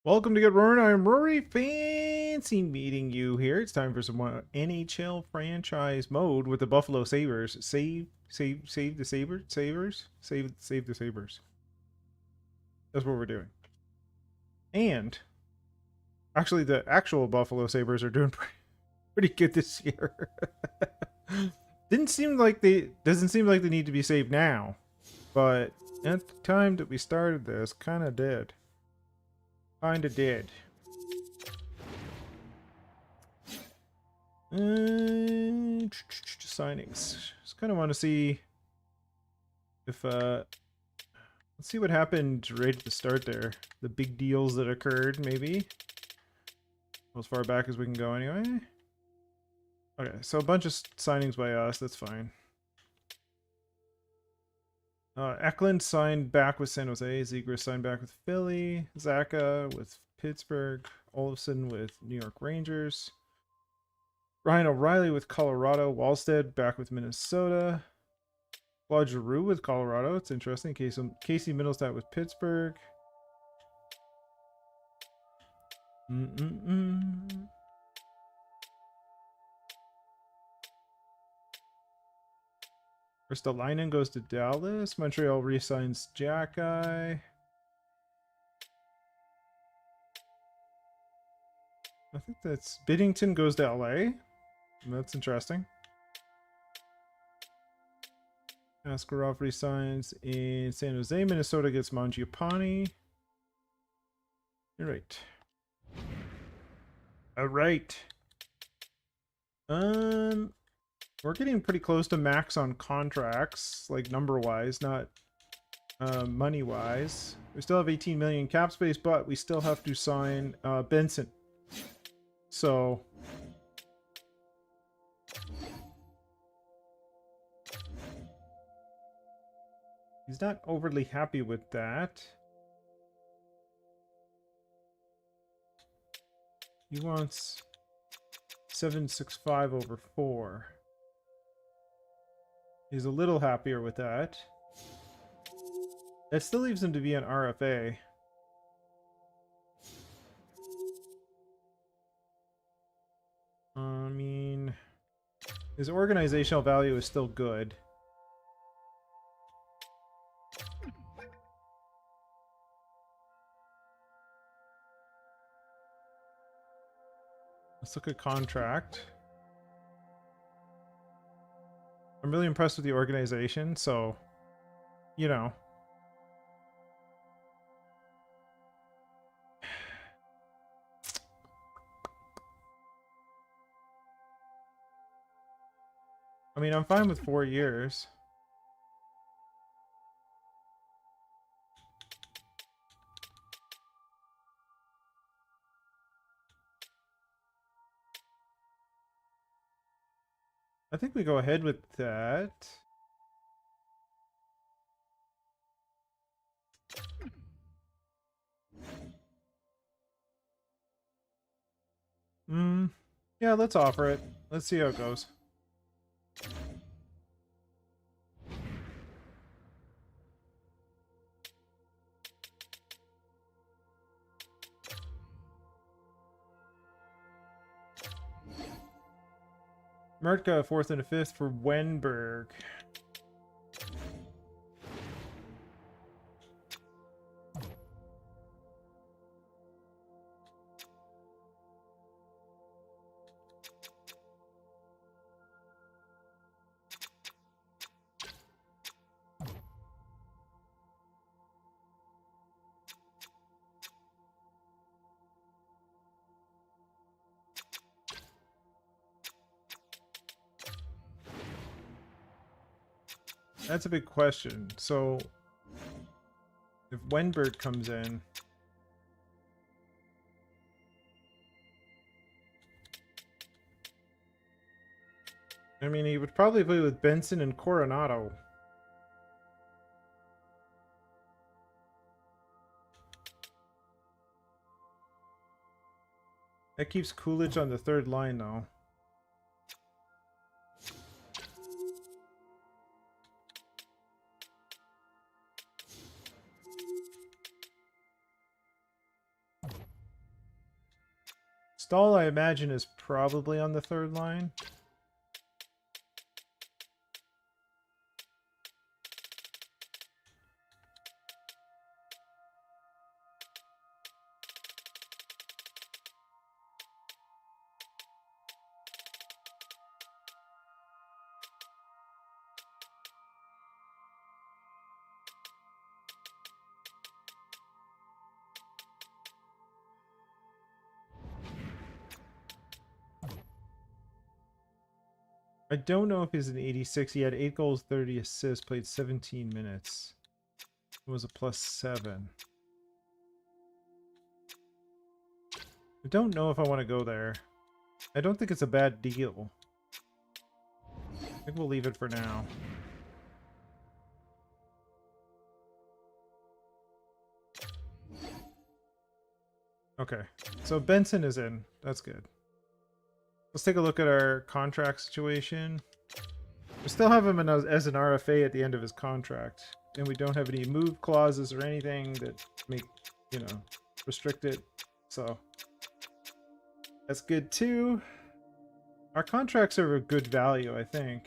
Welcome to Get Roaring. I'm Rory. Fancy meeting you here. It's time for some more NHL franchise mode with the Buffalo Sabres. Save the Save the Sabres. That's what we're doing. And actually, the actual Buffalo Sabres are doing pretty good this year. Doesn't seem like they need to be saved now, but at the time that we started this, kind of did. Kinda did. Signings. Just kind of want to see if let's see what happened right at the start there. The big deals that occurred, maybe. As far back as we can go, anyway. Okay, so a bunch of signings by us. That's fine. Eklund signed back with San Jose. Zegras signed back with Philly. Zaka with Pittsburgh. Olofsson with New York Rangers. Ryan O'Reilly with Colorado. Wallstead back with Minnesota. Claude Giroux with Colorado. It's interesting. Casey Middlestat with Pittsburgh. Ristolainen goes to Dallas. Montreal re-signs Jack Guy. I think that's Biddington goes to LA. That's interesting. Askarov resigns in San Jose. Minnesota gets Mangiapane. You're right. All right. We're getting pretty close to max on contracts, like number-wise, not money-wise. We still have 18 million cap space, but we still have to sign Benson. So he's not overly happy with that. He wants 765 over 4. He's a little happier with that. That still leaves him to be an RFA. I mean, his organizational value is still good. Let's look at contract. I'm really impressed with the organization, so, you know. I mean, I'm fine with 4 years. I think we go ahead with that. Yeah, let's offer it. Let's see how it goes. Mertka, 4th and a 5th for Wenberg. That's a big question. So, if Wenberg comes in, I mean, he would probably play with Benson and Coronado. That keeps Coolidge on the 3rd line, though. Stahl, I imagine, is probably on the third line. I don't know if he's an 86. He had 8 goals, 30 assists, played 17 minutes. It was a +7. I don't know if I want to go there. I don't think it's a bad deal. I think we'll leave it for now. Okay, so Benson is in. That's good. Let's take a look at our contract situation. We still have him as an RFA at the end of his contract, and we don't have any move clauses or anything that make, you know, restrict it. So that's good too. Our contracts are of good value, I think.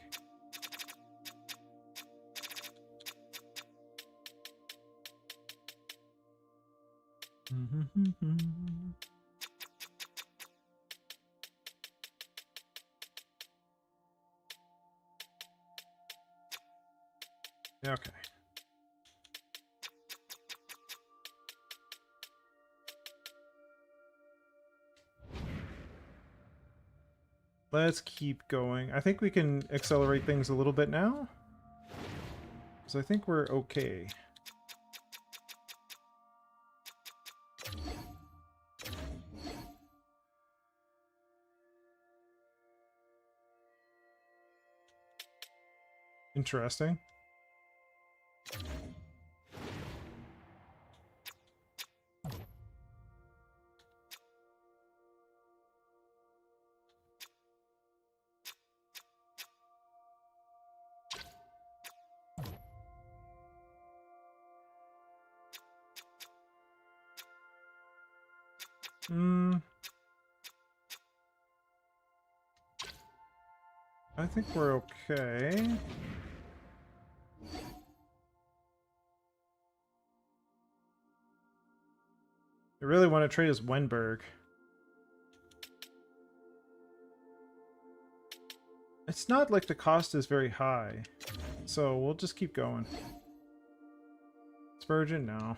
Okay. Let's keep going. I think we can accelerate things a little bit now. So I think we're okay. Interesting. I think we're okay. I really want to trade us Wenberg. It's not like the cost is very high, so we'll just keep going. Spurgeon, no.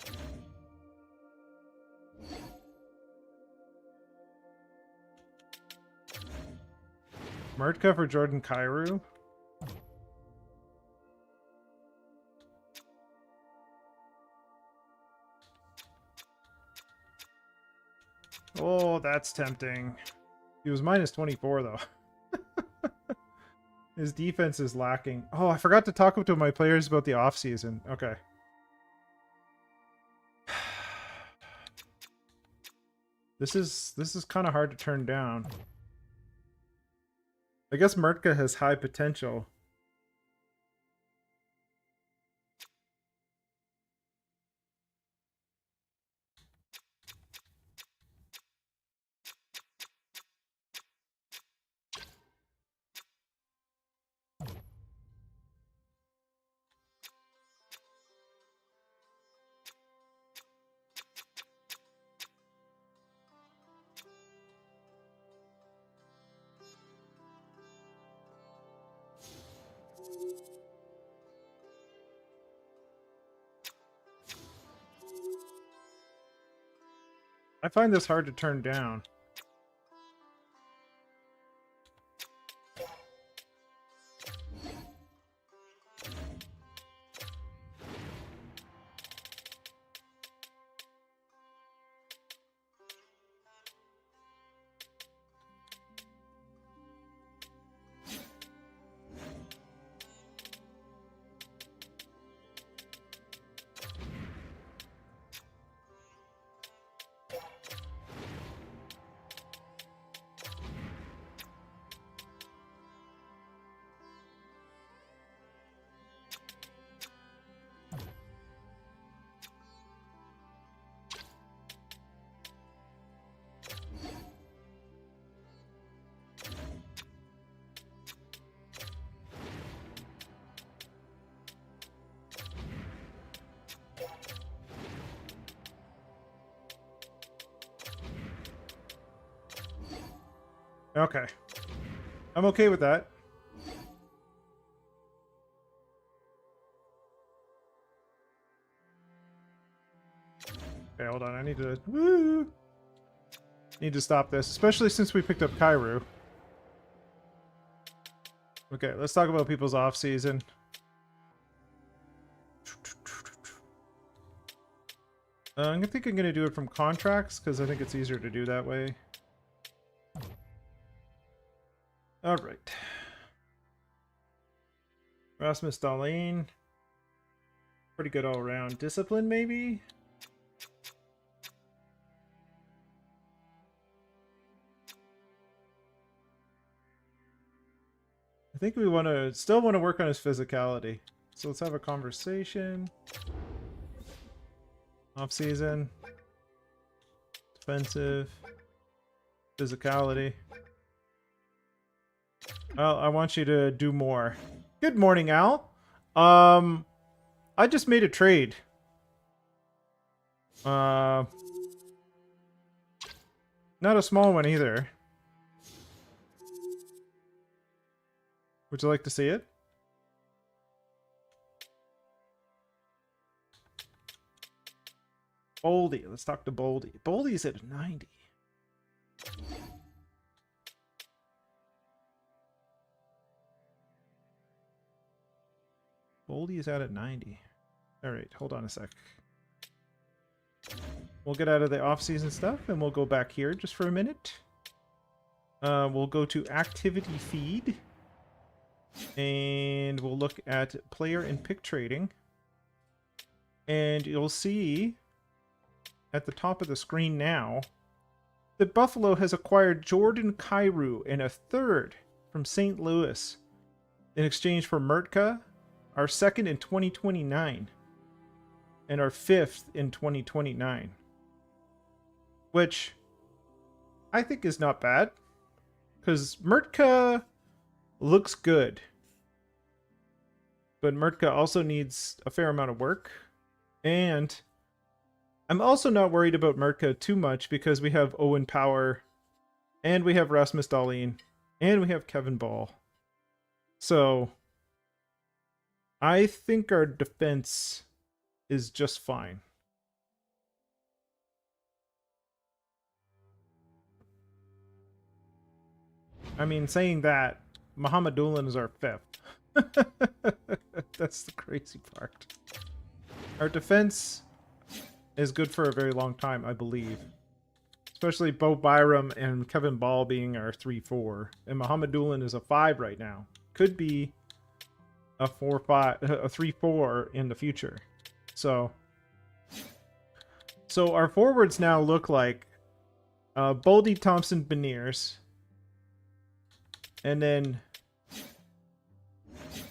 Murtka for Jordan Kyrou. Oh, that's tempting. He was -24 though. His defense is lacking. Oh, I forgot to talk to my players about the offseason. Okay. This is kind of hard to turn down. I guess Murtka has high potential. I find this hard to turn down. Okay. I'm okay with that. Okay, hold on. I need to... Woo! Need to stop this, especially since we picked up Kairu. Okay, let's talk about people's off-season. I think I'm going to do it from contracts, because I think it's easier to do that way. Alright. Rasmus Dahlin. Pretty good all around. Discipline, maybe? I think we still want to work on his physicality. So let's have a conversation. Off-season. Defensive. Physicality. Well, I want you to do more. Good morning, Al. I just made a trade. Not a small one either. Would you like to see it? Boldy. Let's talk to Boldy. Boldy's at 90. Boldy is out at 90. Alright, hold on a sec. We'll get out of the off-season stuff and we'll go back here just for a minute. We'll go to activity feed. And we'll look at player and pick trading. And you'll see at the top of the screen now that Buffalo has acquired Jordan Kyrou and a third from St. Louis in exchange for Mertka, our second in 2029, and our fifth in 2029. Which I think is not bad, because Mertka looks good. But Mertka also needs a fair amount of work. And I'm also not worried about Mertka too much because we have Owen Power, and we have Rasmus Dahlin, and we have Kevin Ball. So I think our defense is just fine. I mean, saying that, Muhammad Doolin is our fifth. That's the crazy part. Our defense is good for a very long time, I believe. Especially Bo Byram and Kevin Ball being our 3-4. And Muhammad Doolin is a 5 right now. Could be a 4-5, a 3-4 in the future. So our forwards now look like Boldy, Thompson, Beniers. And then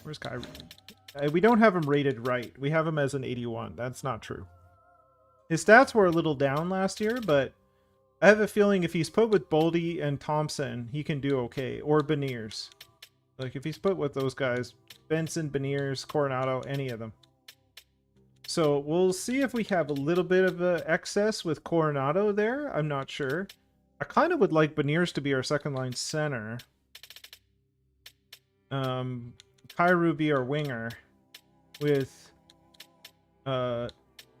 where's Kyrie? We don't have him rated right. We have him as an 81. That's not true. His stats were a little down last year, but I have a feeling if he's put with Boldy and Thompson, he can do okay. Or Beniers. Like, if he's put with those guys, Benson, Beniers, Coronado, any of them. So we'll see if we have a little bit of an excess with Coronado there. I'm not sure. I kind of would like Beniers to be our second line center. Kyrou be our winger with I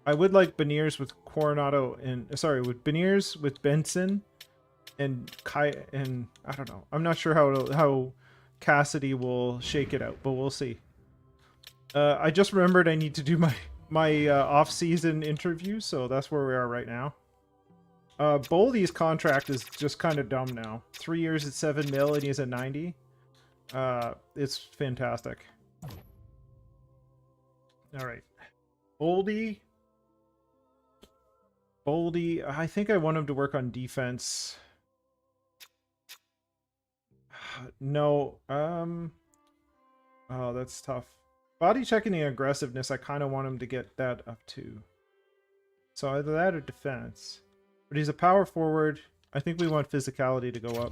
would like Beniers with Coronado and with Beniers with Benson and and I don't know. I'm not sure how Cassidy will shake it out, but we'll see. I just remembered I need to do my off-season interview, so that's where we are right now. Boldy's contract is just kind of dumb now. 3 years at 7 mil and he's at 90. It's fantastic. All right, Boldy, I think I want him to work on defense. No, oh, that's tough. Body checking and aggressiveness, I kind of want him to get that up too. So either that or defense. But he's a power forward. I think we want physicality to go up.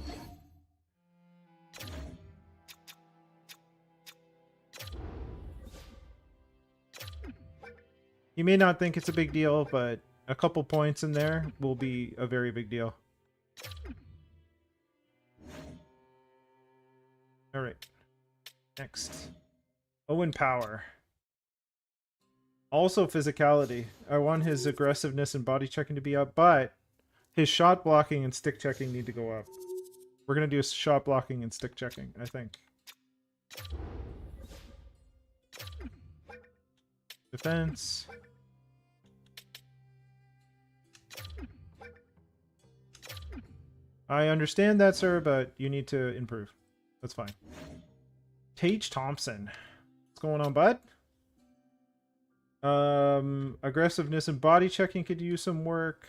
You may not think it's a big deal, but a couple points in there will be a very big deal. All right. Next. Owen Power. Also physicality. I want his aggressiveness and body checking to be up, but his shot blocking and stick checking need to go up. We're going to do shot blocking and stick checking, I think. Defense. I understand that, sir, but you need to improve. That's fine. Tage Thompson. What's going on, bud? Aggressiveness and body checking could use some work.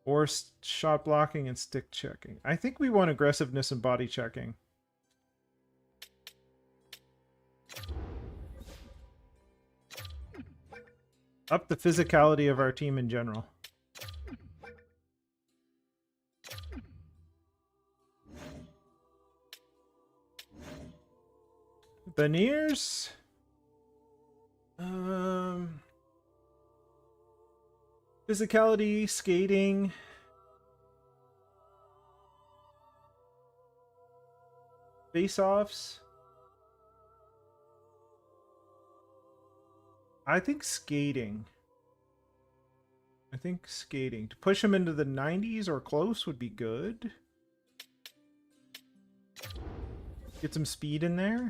Or shot blocking and stick checking. I think we want aggressiveness and body checking. Up the physicality of our team in general. Beniers. Physicality, skating. Face-offs. I think skating. To push him into the 90s or close would be good. Get some speed in there.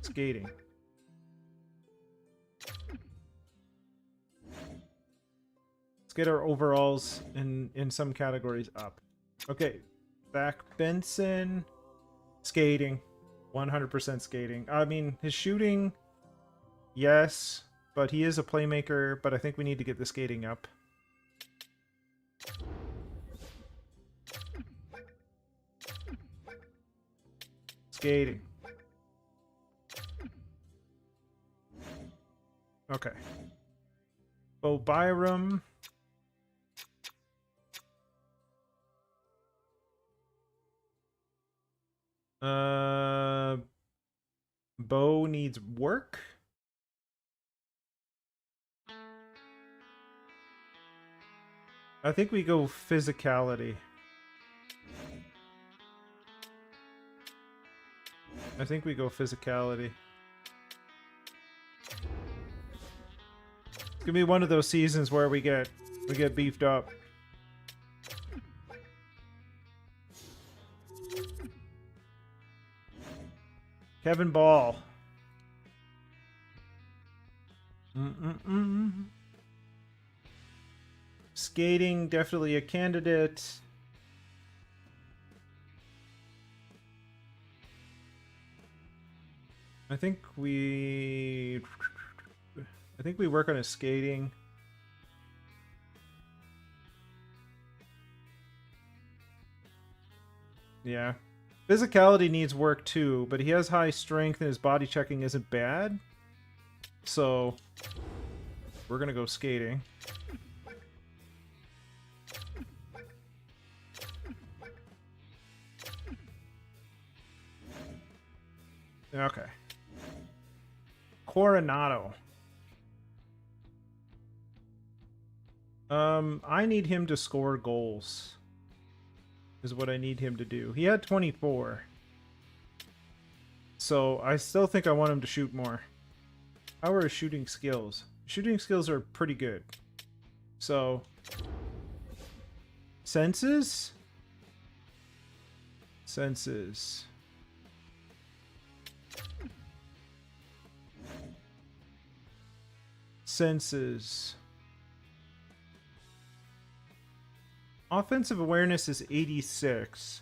Skating. Let's get our overalls in some categories up. Okay. Zach Benson. Skating. 100% skating. I mean, his shooting, yes, but he is a playmaker, but I think we need to get the skating up. Skating. Okay. Bo Byram. Bo needs work. I think we go physicality. It's gonna be one of those seasons where we get beefed up. Kevin Ball. Skating, definitely a candidate. I think we work on his skating. Yeah. Physicality needs work too, but he has high strength and his body checking isn't bad. So we're gonna go skating. Okay. Coronado. I need him to score goals. Is what I need him to do. He had 24. So I still think I want him to shoot more. How are his shooting skills? Shooting skills are pretty good. So senses? Senses. Senses. Offensive awareness is 86.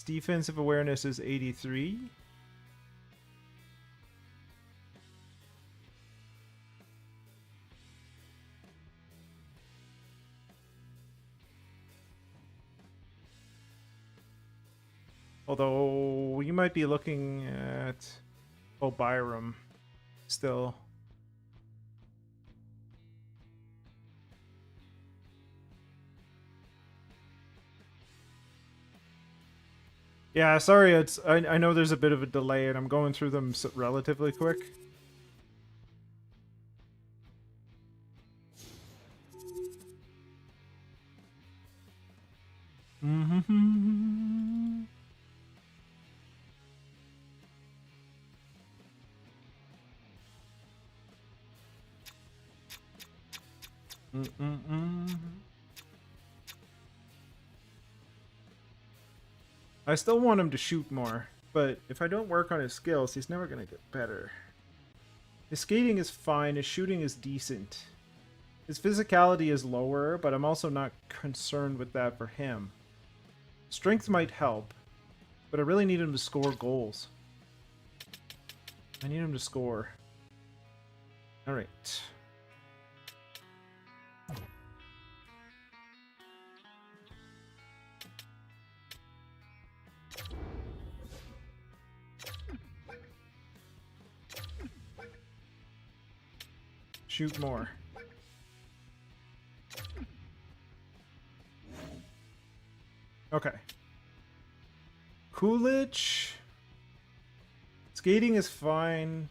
Defensive awareness is 83. Although you might be looking at Byram still. Yeah, sorry, I know there's a bit of a delay and I'm going through them relatively quick. I still want him to shoot more, but if I don't work on his skills, he's never going to get better. His skating is fine, his shooting is decent. His physicality is lower, but I'm also not concerned with that for him. Strength might help, but I really need him to score goals. I need him to score. Alright. Shoot more. Okay. Coolidge. Skating is fine.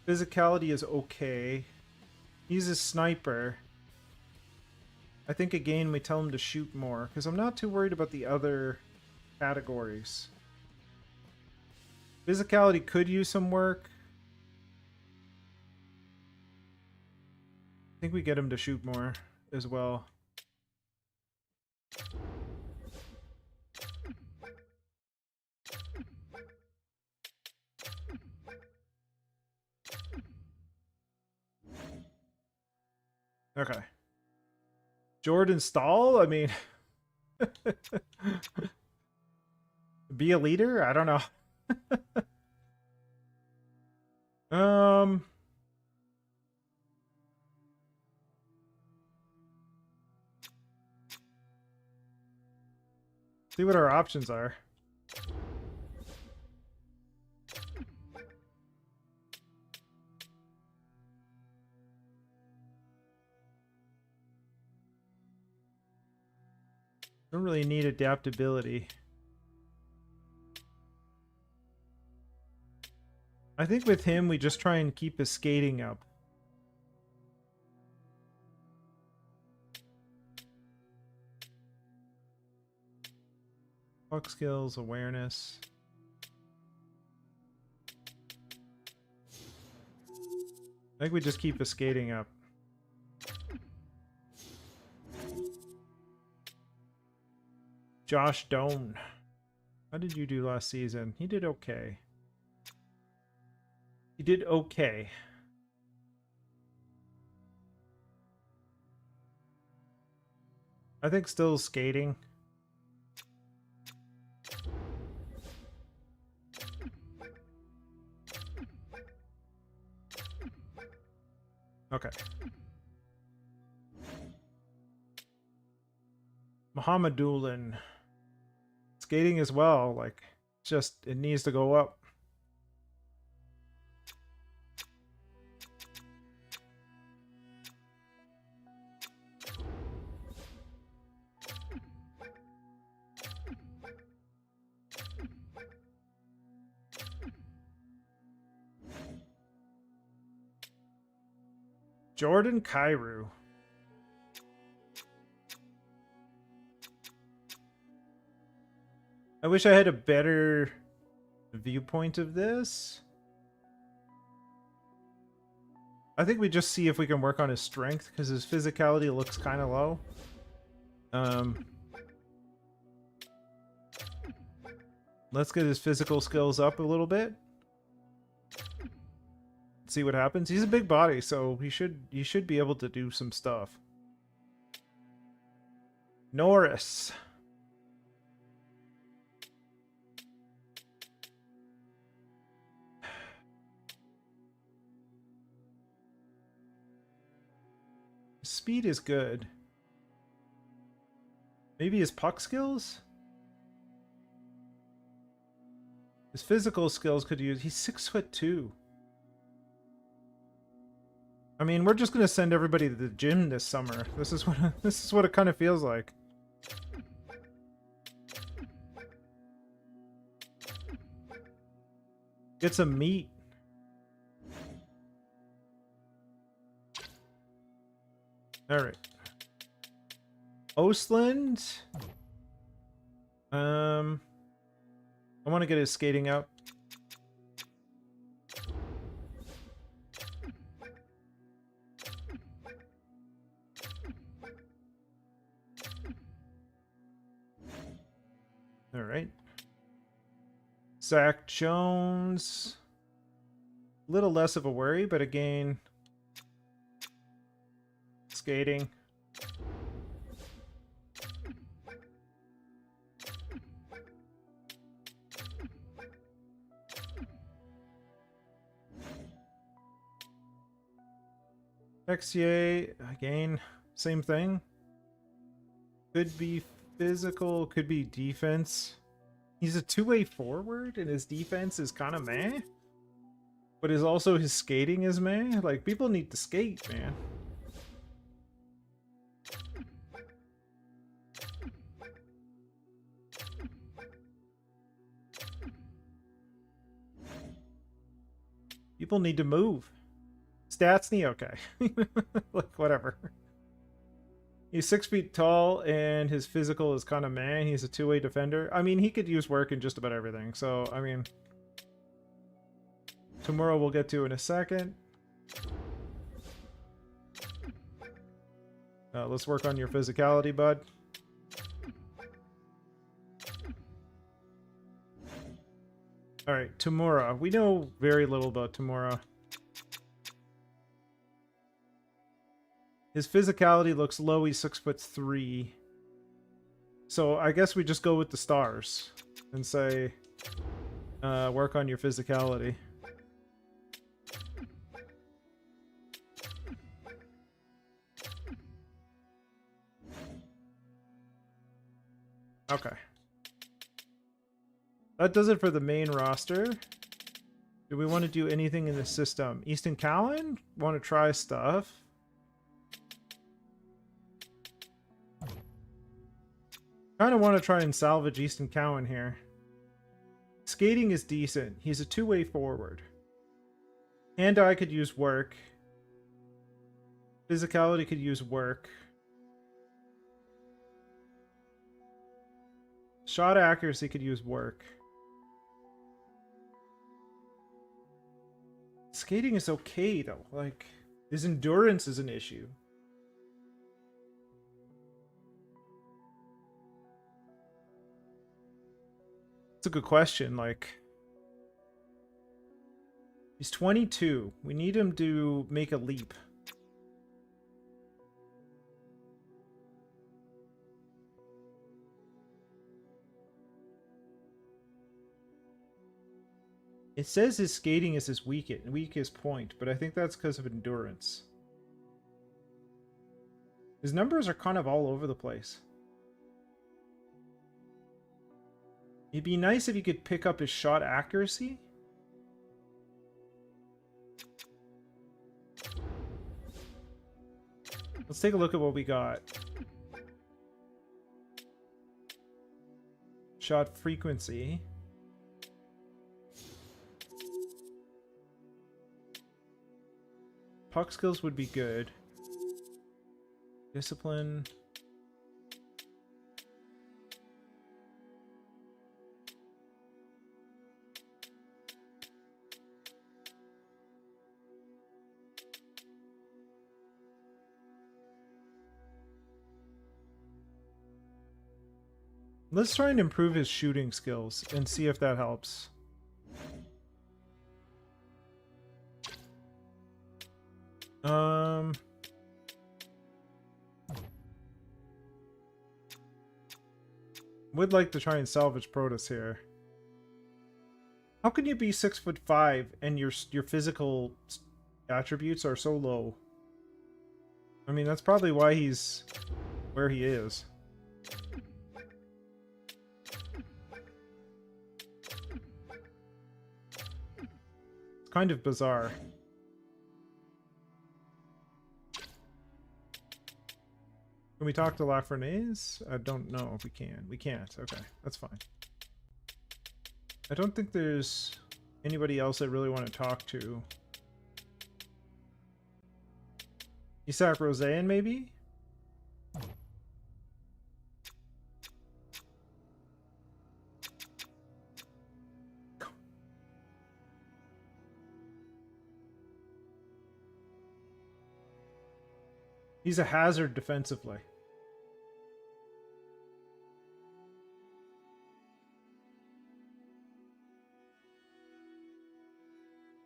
Physicality is okay. He's a sniper. I think again we tell him to shoot more, because I'm not too worried about the other categories. Physicality could use some work. I think we get him to shoot more as well. Okay. Jordan Stahl? I mean... be a leader? I don't know. See what our options are. Don't really need adaptability. I think with him, we just try and keep his skating up. Puck skills, awareness. I think we just keep his skating up. Josh Doan. How did you do last season? He did okay. He did okay. I think still skating. Okay. Mohammedoulin. Skating as well, like, just, it needs to go up. Jordan Kyrou. I wish I had a better viewpoint of this. I think we just see if we can work on his strength, because his physicality looks kind of low. Let's get his physical skills up a little bit. See what happens. He's a big body, so he should be able to do some stuff. Norris. Speed is good. Maybe his puck skills? His physical skills could use... He's 6'2". I mean, we're just gonna send everybody to the gym this summer. This is what it kind of feels like. Get some meat. All right. Ostland. I want to get his skating up. Zach Jones, a little less of a worry, but again, skating. XCA, again, same thing. Could be physical, could be defense. He's a two-way forward, and his defense is kind of meh. But is also his skating is meh. Like, people need to skate, man. People need to move. Stats knee, okay. Like, whatever. He's 6 feet tall, and his physical is kind of meh. He's a two-way defender. I mean, he could use work in just about everything. So, I mean, Tamura we'll get to in a second. Let's work on your physicality, bud. All right, Tamura. We know very little about Tamura. His physicality looks low. He's 6'3". So I guess we just go with the stars and say, work on your physicality. Okay. That does it for the main roster. Do we want to do anything in the system? Easton Cowan? Want to try stuff? Kind of want to try and salvage Easton Cowan here. Skating is decent. He's a two-way forward. Hand-eye could use work. Physicality could use work. Shot accuracy could use work. Skating is okay, though. Like, his endurance is an issue. It's a good question. Like, he's 22. We need him to make a leap. It says his skating is his weakest point, but I think that's because of endurance. His numbers are kind of all over the place. It'd be nice if he could pick up his shot accuracy. Let's take a look at what we got. Shot frequency. Puck skills would be good. Discipline. Let's try and improve his shooting skills and see if that helps. Would like to try and salvage Protus here. How can you be 6'5" and your physical attributes are so low? I mean, that's probably why he's where he is. It's kind of bizarre. Can we talk to Lafreniere? I don't know if we can. We can't. Okay, that's fine. I don't think there's anybody else I really want to talk to. Isak Rosean, maybe? He's a hazard defensively.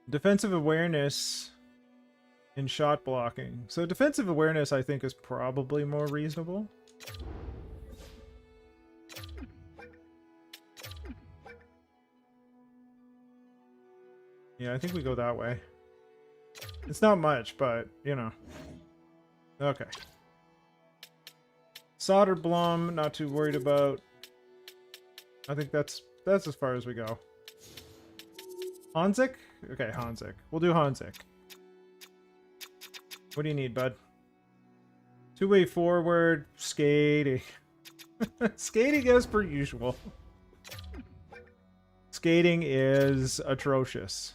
Defensive awareness and shot blocking. So defensive awareness, I think, is probably more reasonable. Yeah, I think we go that way. It's not much, but, you know. Okay. Soderblom, not too worried about. I think that's as far as we go. Hanzik? Okay, Hanzik. We'll do Hanzik. What do you need, bud? Two-way forward, skating. Skating as per usual. Skating is atrocious.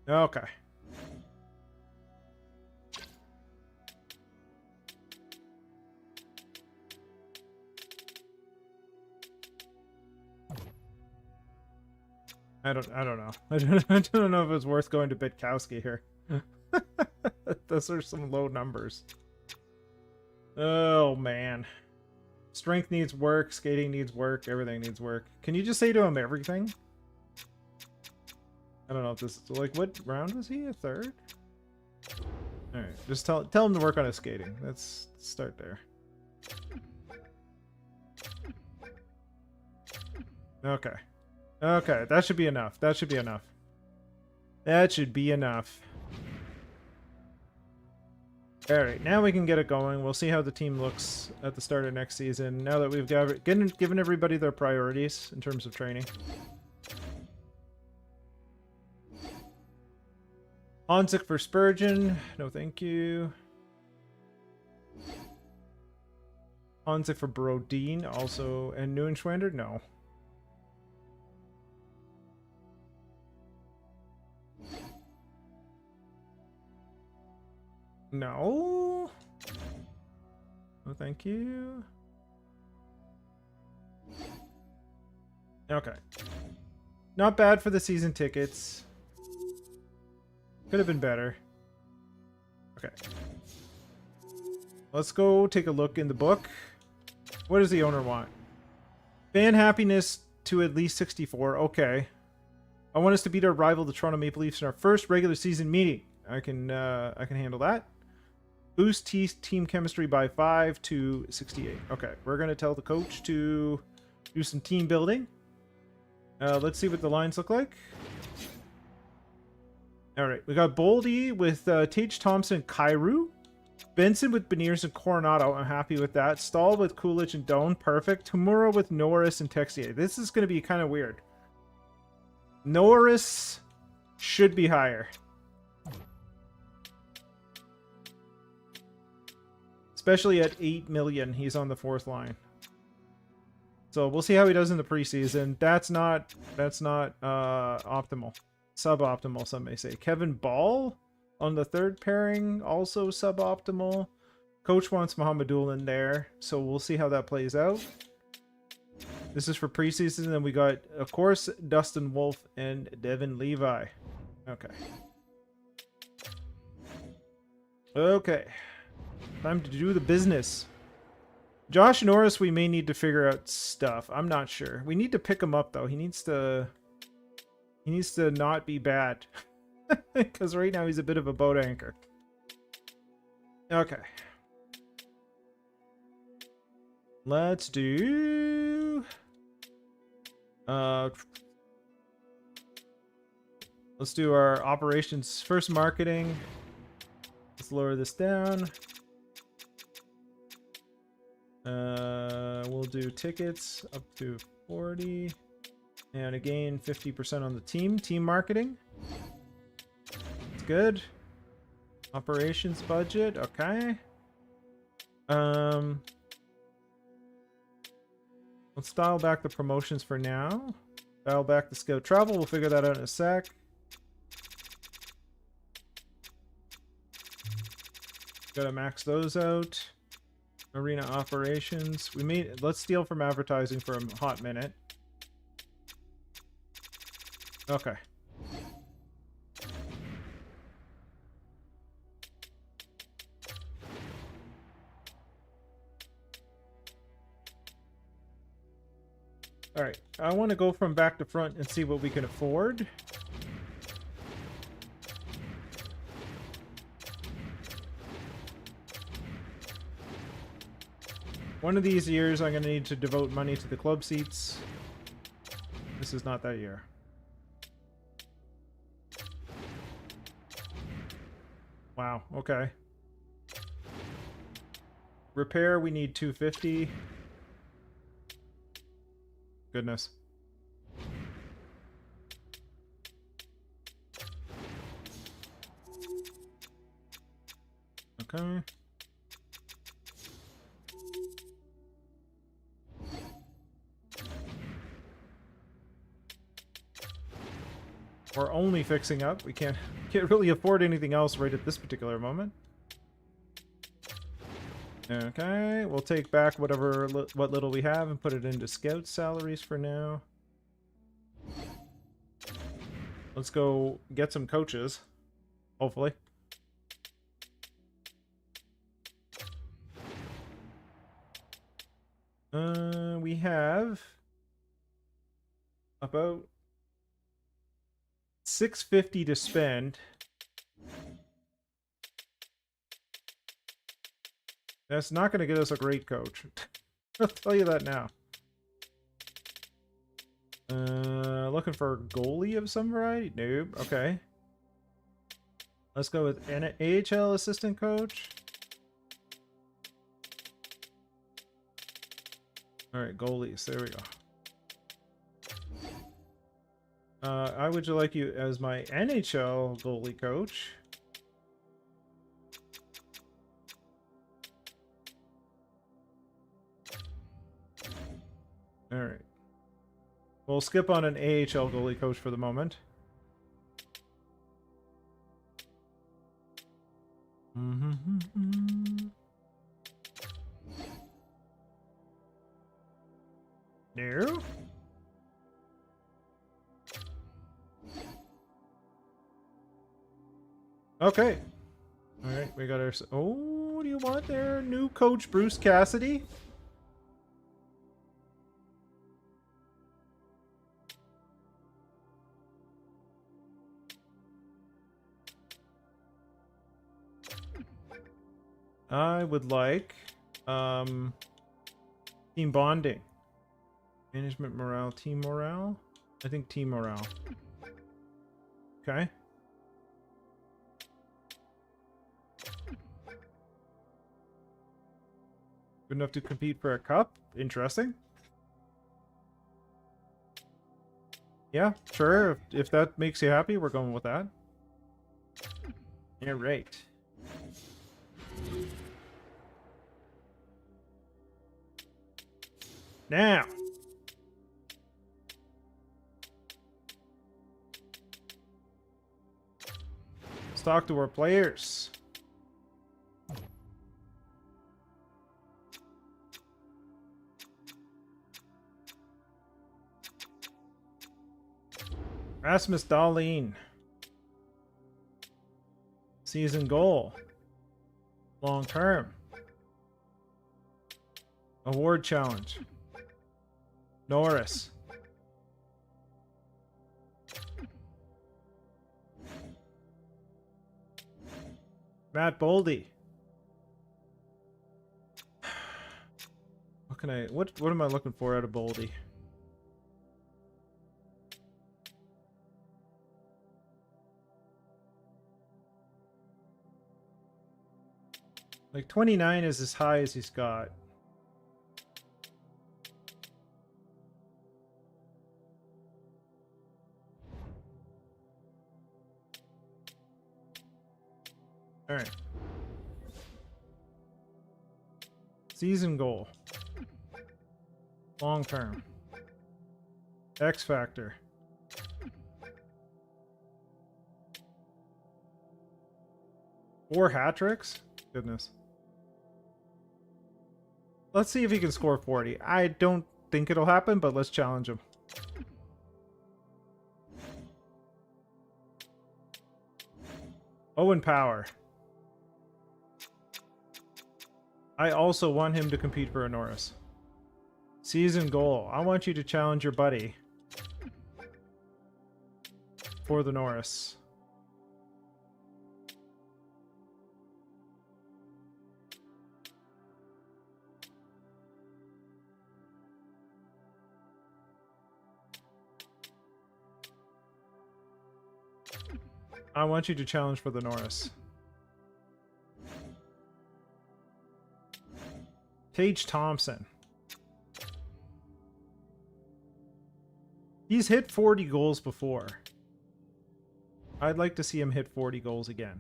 Okay. I don't know. I don't know if it's worth going to Bitkowski here. Those are some low numbers. Oh man. Strength needs work, skating needs work, everything needs work. Can you just say to him everything? I don't know if this is like, what round was he? A third? Alright, just tell him to work on his skating. Let's start there. Okay. Okay, that should be enough. That should be enough. That should be enough. Alright, now we can get it going. We'll see how the team looks at the start of next season, now that we've given everybody their priorities in terms of training. Hanzik for Spurgeon. No, thank you. Hanzik for Brodin, also. And Neuenschwander? No. No. No, thank you. Okay. Not bad for the season tickets. Could have been better. Okay. Let's go take a look in the book. What does the owner want? Fan happiness to at least 64. Okay. I want us to beat our rival, the Toronto Maple Leafs, in our first regular season meeting. I can handle that. Boost team chemistry by 5 to 68. Okay, we're going to tell the coach to do some team building. Let's see what the lines look like. All right, we got Boldy with Tage Thompson and Kyrou. Benson with Beniers and Coronado. I'm happy with that. Stahl with Coolidge and Doan. Perfect. Tamura with Norris and Texier. This is going to be kind of weird. Norris should be higher. Especially at 8 million, he's on the fourth line. So we'll see how he does in the preseason. That's not optimal. Suboptimal, some may say. Kevin Ball on the third pairing, also suboptimal. Coach wants Mohamedul in there, so we'll see how that plays out. This is for preseason, and we got, of course, Dustin Wolf and Devin Levi. Okay. Okay. Time to do the business. Josh Norris, we may need to figure out stuff. I'm not sure. We need to pick him up, though. He needs to not be bad. Because right now he's a bit of a boat anchor. Okay. Let's do... let's do our operations first, marketing. Let's lower this down. We'll do tickets up to 40. And again, 50% on the team marketing. It's good. Operations budget, okay. Let's dial back the promotions for now. Dial back the scout travel, we'll figure that out in a sec. Gotta max those out. Arena operations. Let's steal from advertising for a hot minute. Okay. Alright, I want to go from back to front and see what we can afford. One of these years I'm going to need to devote money to the club seats. This is not that year. Wow, okay. Repair, we need 250. Goodness. Okay. We're only fixing up. We can't really afford anything else right at this particular moment. Okay, we'll take back what little we have and put it into scout salaries for now. Let's go get some coaches, hopefully. We have about $650 to spend. That's not going to get us a great coach. I'll tell you that now. Looking for a goalie of some variety? Nope. Okay. Let's go with an AHL assistant coach. Alright, goalies. There we go. I would like you as my NHL goalie coach. Alright. We'll skip on an AHL goalie coach for the moment. No. Okay. Alright, we got our... Oh, what do you want there? New coach Bruce Cassidy? I would like team bonding. Management morale, team morale? I think team morale. Okay. Good enough to compete for a cup? Interesting. Yeah, sure. If that makes you happy, we're going with that. Yeah, right. Now. Let's talk to our players. Rasmus Dahlin. Season goal. Long term. Award challenge. Norris. Matt Boldy. What am I looking for out of Boldy? Like 29 is as high as he's got. All right. Season goal. Long term. X factor. Four hat tricks? Goodness. Let's see if he can score 40. I don't think it'll happen, but let's challenge him. Owen Power. I also want him to compete for a Norris. Season goal. I want you to challenge your buddy for the Norris. I want you to challenge for the Norris. Tage Thompson. He's hit 40 goals before. I'd like to see him hit 40 goals again.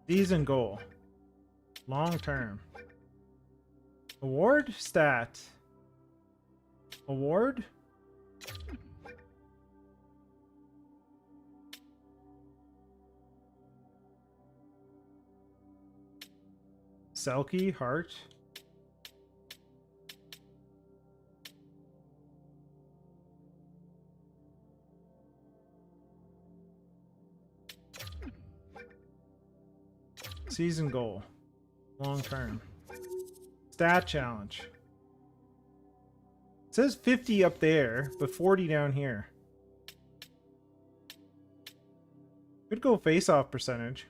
Season goal. Long term. Award stat. Award? Selke, Hart. Season goal. Long term. Stat challenge. It says 50 up there, but 40 down here. Could go face-off percentage.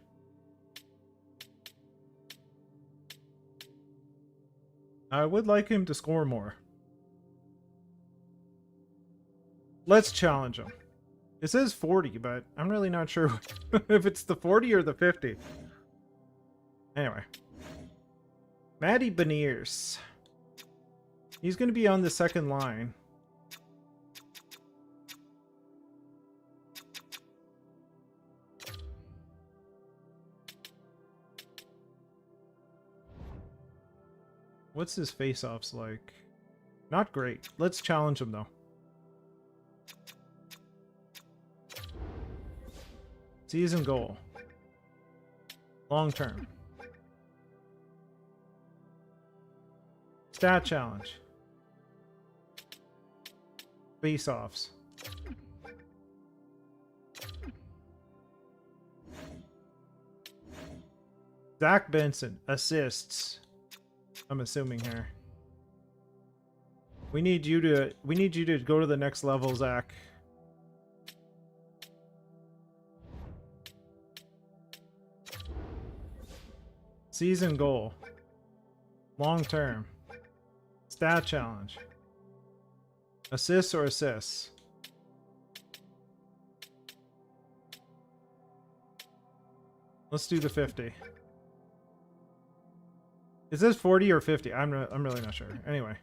I would like him to score more. Let's challenge him. It says 40, but I'm really not sure if it's the 40 or the 50. Anyway. Matty Beniers. He's going to be on the second line. What's his face-offs like? Not great. Let's challenge him, though. Season goal. Long term. Stat challenge. Face-offs. Zach Benson. Assists. I'm assuming here. We need you to go to the next level, Zach. Season goal. Long term. Stat challenge. Assists or assists? Let's do the 50. Is this 40 or 50? I'm really not sure. Anyway,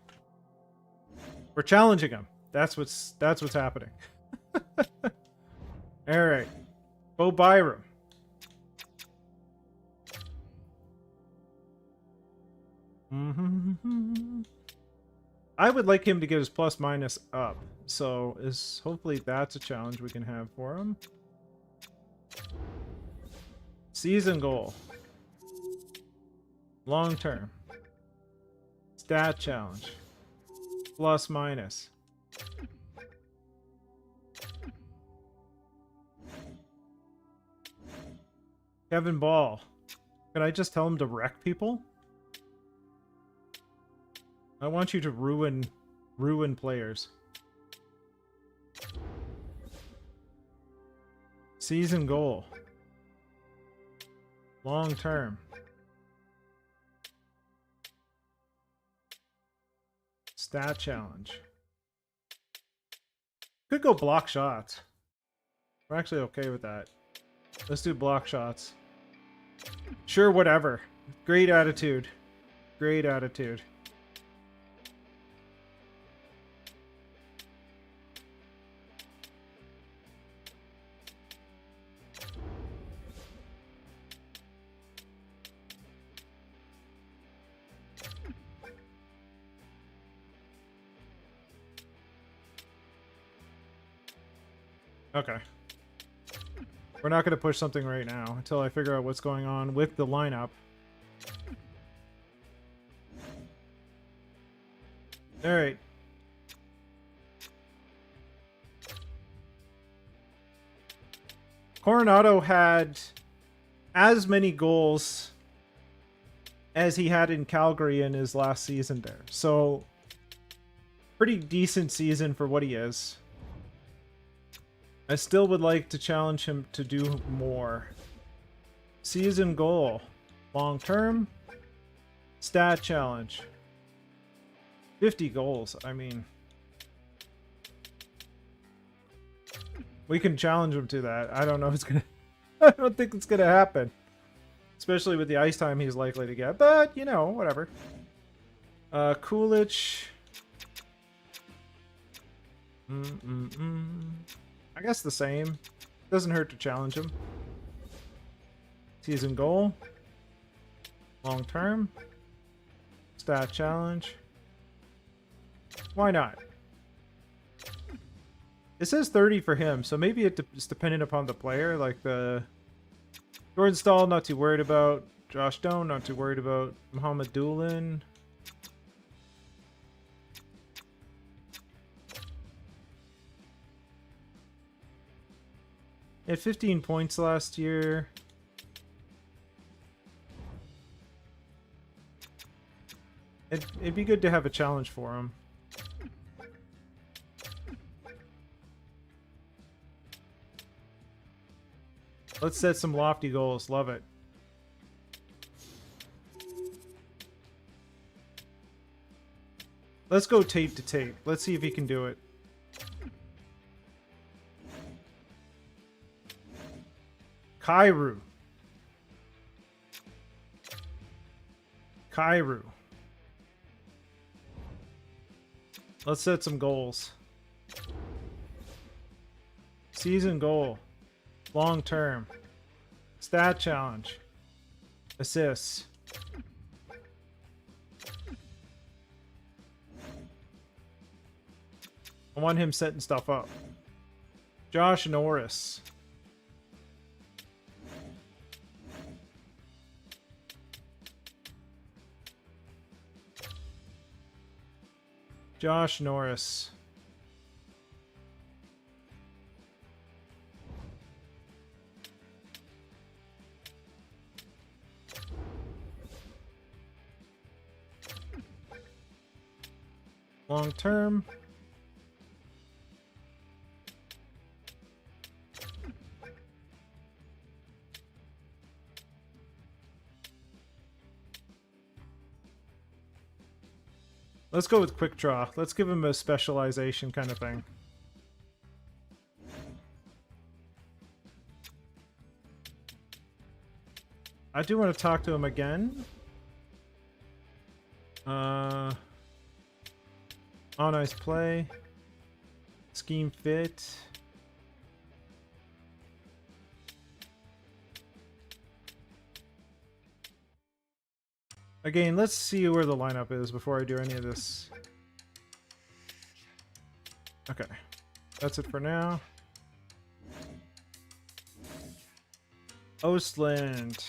we're challenging him. That's what's happening. All right, Bo Byram. I would like him to get his plus minus up. So hopefully that's a challenge we can have for him. Season goal. Long term. Stat challenge. Plus minus. Kevin Ball. Could I just tell him to wreck people? I want you to ruin players. Season goal. Long term. Stat challenge. Could go block shots. We're actually okay with that. Let's do block shots. Sure, whatever. Great attitude. Great attitude. Okay. We're not going to push something right now until I figure out what's going on with the lineup. All right. Coronado had as many goals as he had in Calgary in his last season there. So, pretty decent season for what he is. I still would like to challenge him to do more. Season goal. Long term. Stat challenge. 50 goals. I mean, we can challenge him to that. I don't know if it's gonna... I don't think it's gonna happen. Especially with the ice time he's likely to get. But, you know, whatever. Coolidge. I guess the same. Doesn't hurt to challenge him. Season goal. Long term. Stat challenge. Why not? It says 30 for him, so maybe it's dependent upon the player. Like the Jordan Stahl, not too worried about. Josh Doan, not too worried about. Muhammad Doolin. He had 15 points last year. It'd be good to have a challenge for him. Let's set some lofty goals. Love it. Let's go tape to tape. Let's see if he can do it. Kairu. Let's set some goals. Season goal. Long term. Stat challenge. Assists. I want him setting stuff up. Josh Norris. Josh Norris. Long term. Let's go with quick draw. Let's give him a specialization kind of thing. I do want to talk to him again. On ice play. Scheme fit. Again, let's see where the lineup is before I do any of this. Okay. That's it for now. Ostland.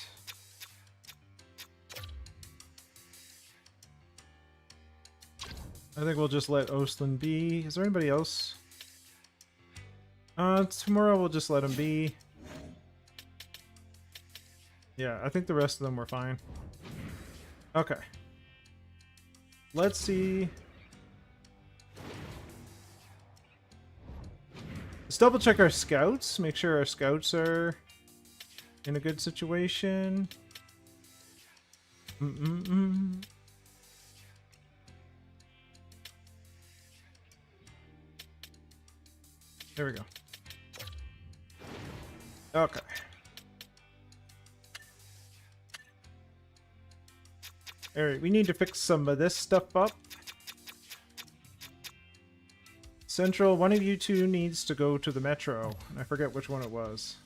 I think we'll just let Ostland be. Is there anybody else? Tamura we'll just let him be. Yeah, I think the rest of them were fine. Okay. Let's see. Let's double check our scouts. Make sure our scouts are in a good situation. There we go. Okay. Alright, we need to fix some of this stuff up. Central, one of you two needs to go to the Metro. I forget which one it was.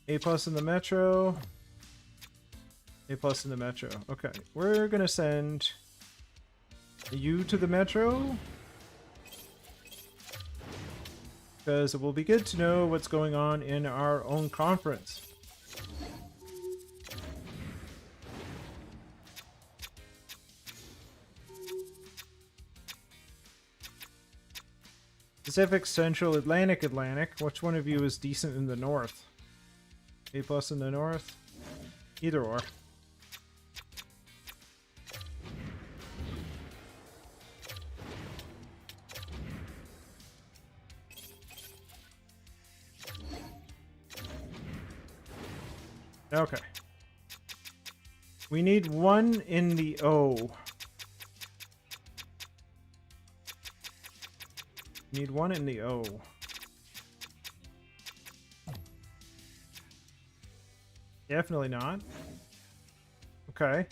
A+ in the Metro. A+ in the Metro. Okay, we're gonna send you to the Metro. Because it will be good to know what's going on in our own conference. Pacific, Central, Atlantic, Atlantic. Which one of you is decent in the North? A plus in the North? Either or. Okay. We need one in the O. Need one in the O. Definitely not. Okay.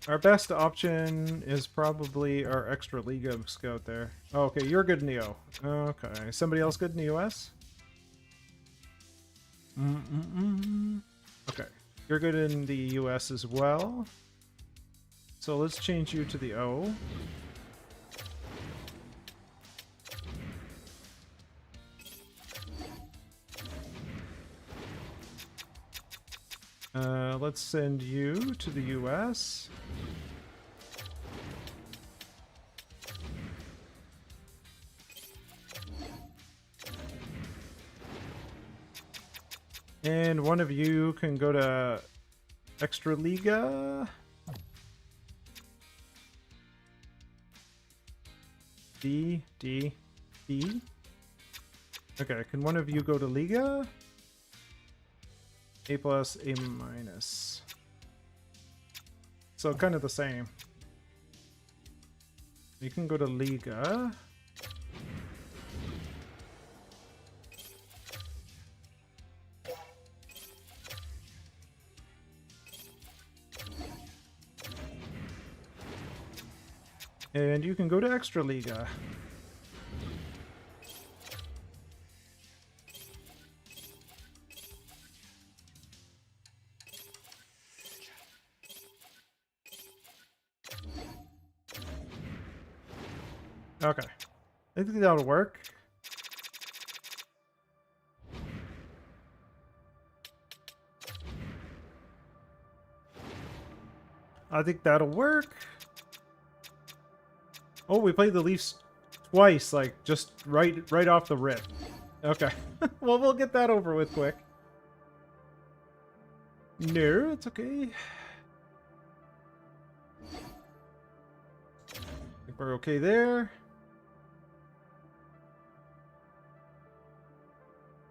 Our best option is probably our extra Liga scout there. Oh, okay, you're good in the O. Okay, somebody else good in the US? Okay, you're good in the US as well. So let's change you to the O. Let's send you to the US. And one of you can go to Extra Liga. D. Okay, can one of you go to Liga? A plus, A minus. So kind of the same. You can go to Liga. And you can go to Extra Liga. Okay. I think that'll work. I think that'll work. Oh, we played the Leafs twice, like just right off the rip. Okay. Well, we'll get that over with quick. No, it's okay. I think we're okay there.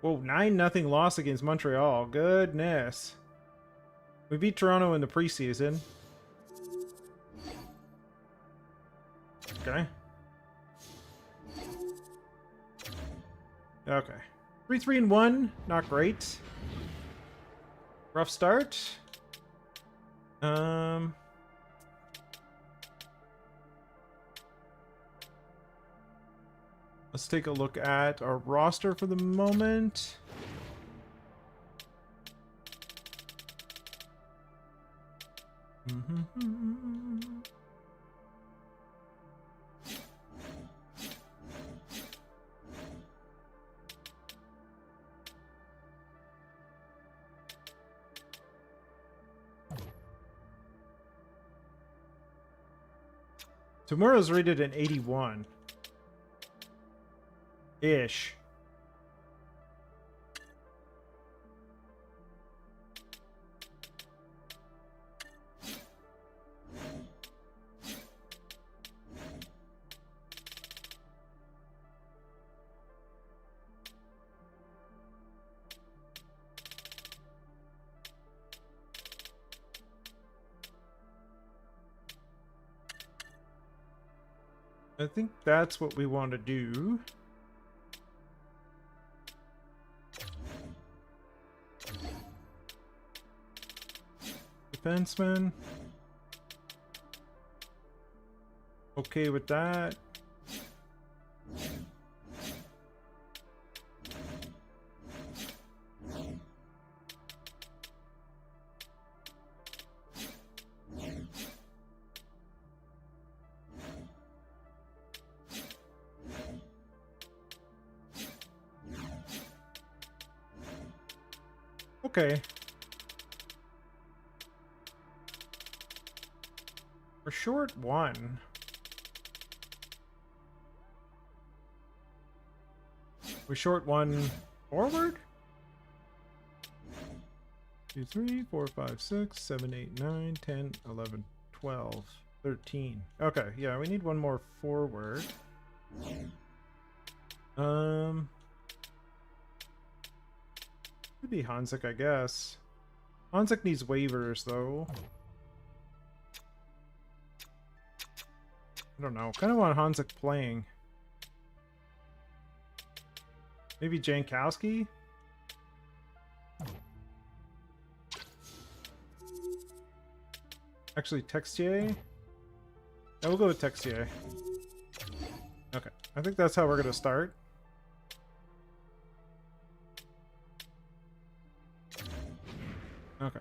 Whoa, 9-0 loss against Montreal. Goodness. We beat Toronto in the preseason. Okay. Okay. 3-3-1. Not great. Rough start. Let's take a look at our roster for the moment. Tamura's rated an 81. Ish. I think that's what we want to do. Defenseman. Okay with that. Okay. We're short one. We're short one forward? 2, 3, 4, 5, 6, 7, 8, 9, 10, 11, 12, 13. Okay, yeah, we need one more forward. Could be Hanzik, I guess. Hanzik needs waivers, though. I don't know. Kind of want Hanzik playing. Maybe Jankowski? Actually, Texier? Yeah, we'll go with Texier. Okay. I think that's how we're going to start. Okay.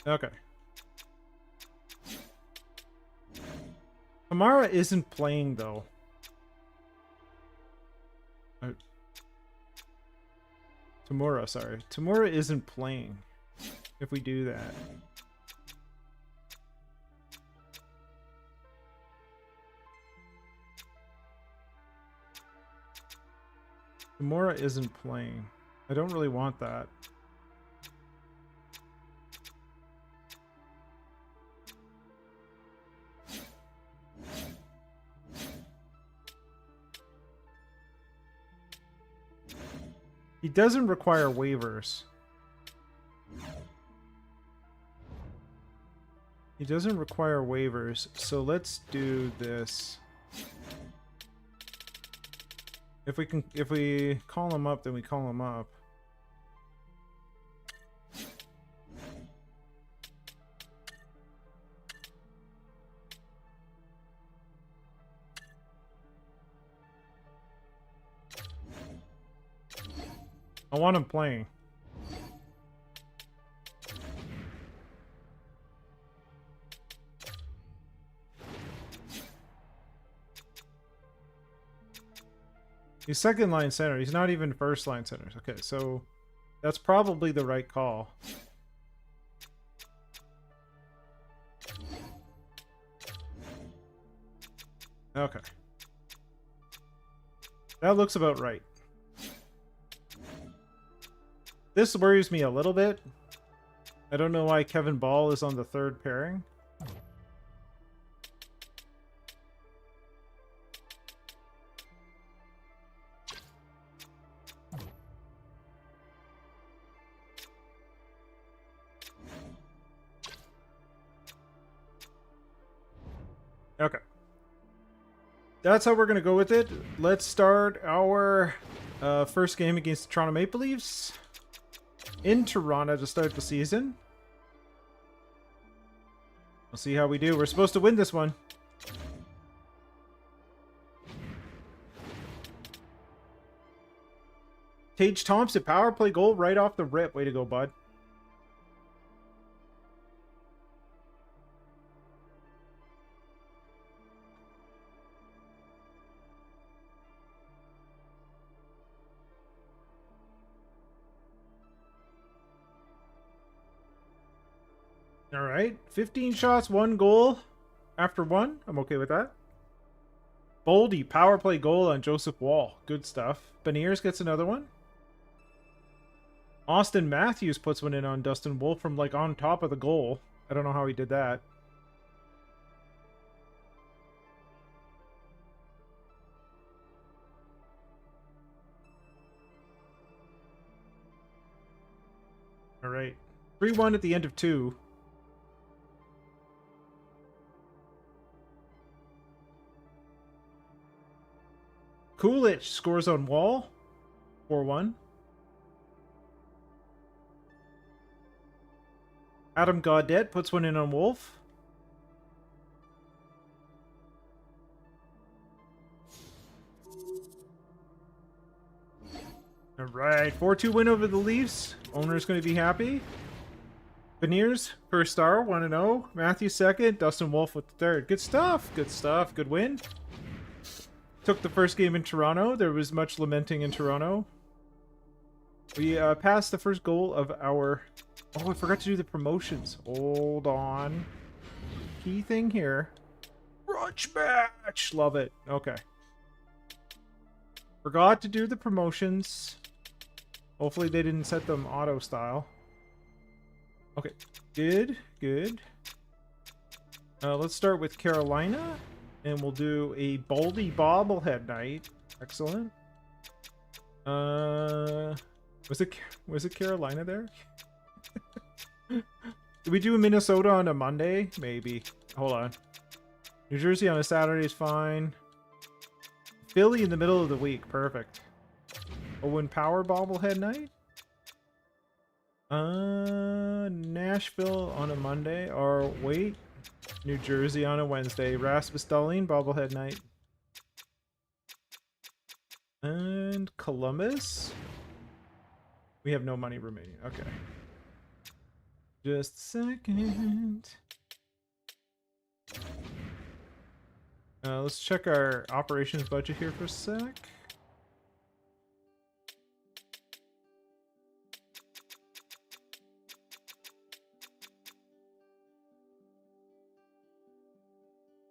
Okay. Tamura isn't playing, though. Tamura, sorry. Tamura isn't playing if we do that. Tamura isn't playing. I don't really want that. He doesn't require waivers. He doesn't require waivers, so let's do this. If we call him up, then we call him up. I want him playing. He's second line center. He's not even first line center. Okay, so that's probably the right call. Okay. That looks about right. This worries me a little bit. I don't know why Kevin Ball is on the third pairing. Okay. That's how we're going to go with it. Let's start our first game against the Toronto Maple Leafs in Toronto to start the season. We'll see how we do. We're supposed to win this one. Tage Thompson, power play goal right off the rip. Way to go, bud. All right, 15 shots, 1 goal after 1. I'm okay with that. Boldy, power play goal on Joseph Wall. Good stuff. Beniers gets another one. Austin Matthews puts one in on Dustin Wolf from like on top of the goal. I don't know how he did that. All right, 3-1 at the end of 2. Kulich scores on Wall. 4-1. Adam Gaudette puts one in on Wolf. All right, 4-2 win over the Leafs. Owner's going to be happy. Beniers, first star, 1-0. Matthews second. Dustin Wolf with the third. Good stuff. Good stuff. Good win. Took the first game in Toronto. There was much lamenting in Toronto. We passed the first goal of our... Oh, I forgot to do the promotions. Hold on. Key thing here. Grudge match! Love it. Okay. Forgot to do the promotions. Hopefully they didn't set them auto style. Okay. Good. Good. Let's start with Carolina. And we'll do a Baldy bobblehead night. Excellent. Was it Carolina there? Did we do Minnesota on a Monday? Maybe. Hold on. New Jersey on a Saturday is fine. Philly in the middle of the week. Perfect. Owen Power bobblehead night? Nashville on a Monday. Or wait. New Jersey on a Wednesday. Rasmus Dahlin bobblehead night. And Columbus. We have no money remaining. Okay. Just a second. Let's check our operations budget here for a sec.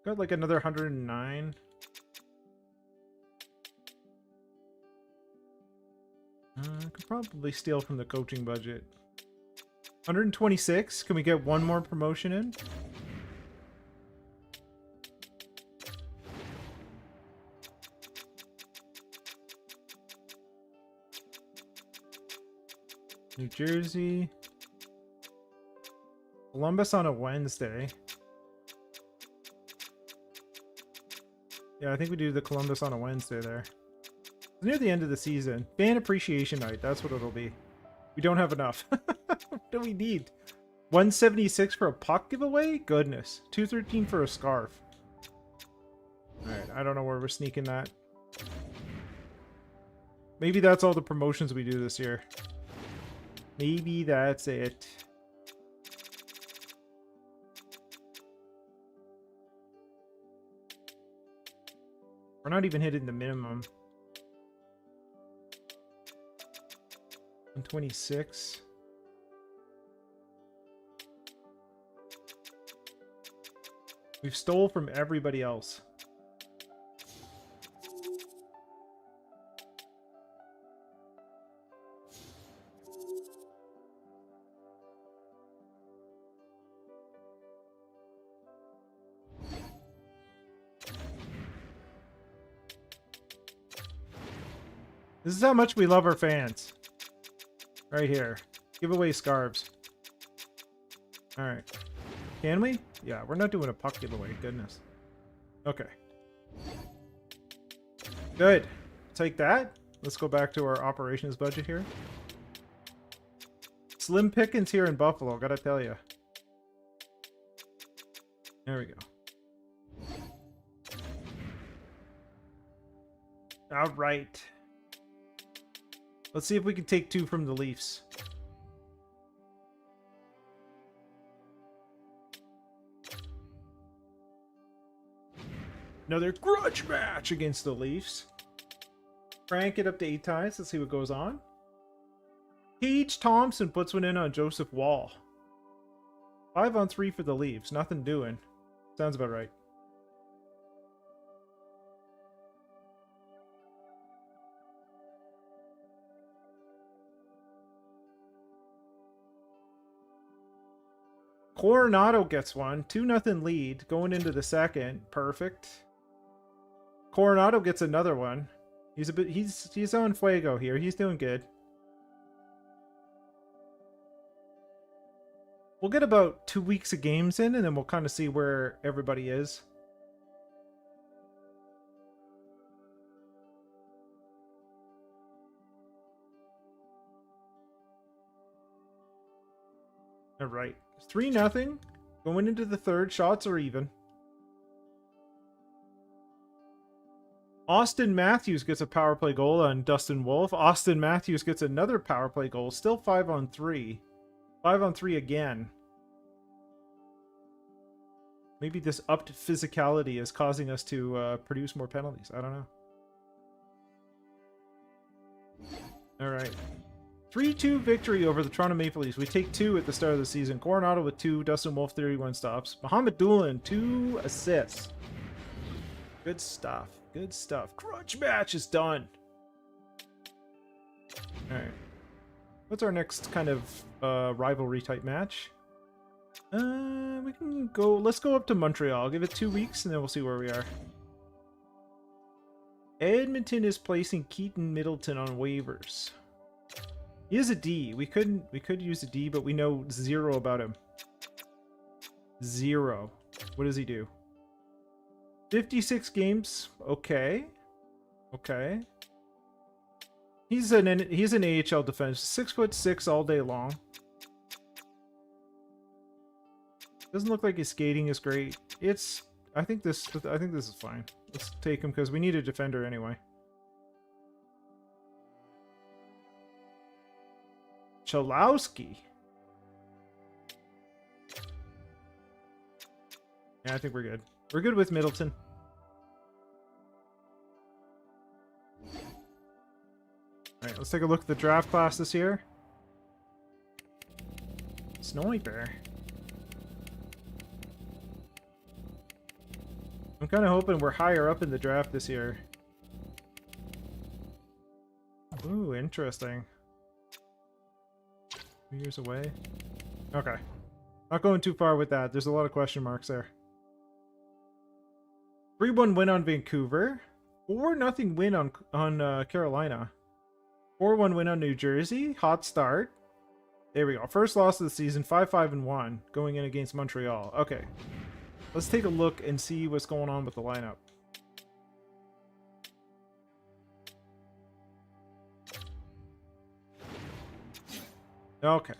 Got like another 109. Could probably steal from the coaching budget. 126. Can we get one more promotion in? New Jersey. Columbus on a Wednesday. Yeah, I think we do the Columbus on a Wednesday there. It's near the end of the season. Fan appreciation night. That's what it'll be. We don't have enough. What do we need? 176 for a puck giveaway? Goodness. 213 for a scarf. Alright, I don't know where we're sneaking that. Maybe that's all the promotions we do this year. Maybe that's it. We're not even hitting the minimum. 126. We've stole from everybody else. This is how much we love our fans. Right here. Giveaway scarves. Alright. Can we? Yeah, we're not doing a puck giveaway. Goodness. Okay. Good. Take that. Let's go back to our operations budget here. Slim pickings here in Buffalo, gotta tell you. There we go. Alright. Let's see if we can take 2 from the Leafs. Another grudge match against the Leafs. Crank it up to 8 times. Let's see what goes on. Paige Thompson puts one in on Joseph Wall. 5-on-3 for the Leafs. Nothing doing. Sounds about right. Coronado gets one. 2-0 lead. Going into the second. Perfect. Coronado gets another one. He's on fuego here. He's doing good. We'll get about 2 weeks of games in, and then we'll kind of see where everybody is. All right. 3-0. Going into the third. Shots are even. Austin Matthews gets a power play goal on Dustin Wolf. Austin Matthews gets another power play goal. Still 5-on-3. 5-on-3 again. Maybe this upped physicality is causing us to produce more penalties. I don't know. All right. 3-2 victory over the Toronto Maple Leafs. We take 2 at the start of the season. Coronado with 2. Dustin Wolf 31 stops. Mohamed Doolin 2 assists. Good stuff. Good stuff. Crunch match is done. All right. What's our next kind of rivalry type match? We can go. Let's go up to Montreal. Give it 2 weeks, and then we'll see where we are. Edmonton is placing Keaton Middleton on waivers. He is a D. We could use a D, but we know 0 about him. 0. What does he do? 56 games. Okay. Okay. He's an AHL defense. 6'6" all day long. Doesn't look like his skating is great. I think this is fine. Let's take him because we need a defender anyway. Cholowski. Yeah, I think we're good. We're good with Middleton. Alright, let's take a look at the draft class this year. Sniper. I'm kind of hoping we're higher up in the draft this year. Ooh, interesting. 2 years away. Okay. Not going too far with that. There's a lot of question marks there. 3-1 win on Vancouver. 4-0 win on Carolina. 4-1 win on New Jersey. Hot start. There we go. First loss of the season. 5-5-1 going in against Montreal. Okay. Let's take a look and see what's going on with the lineup. Okay.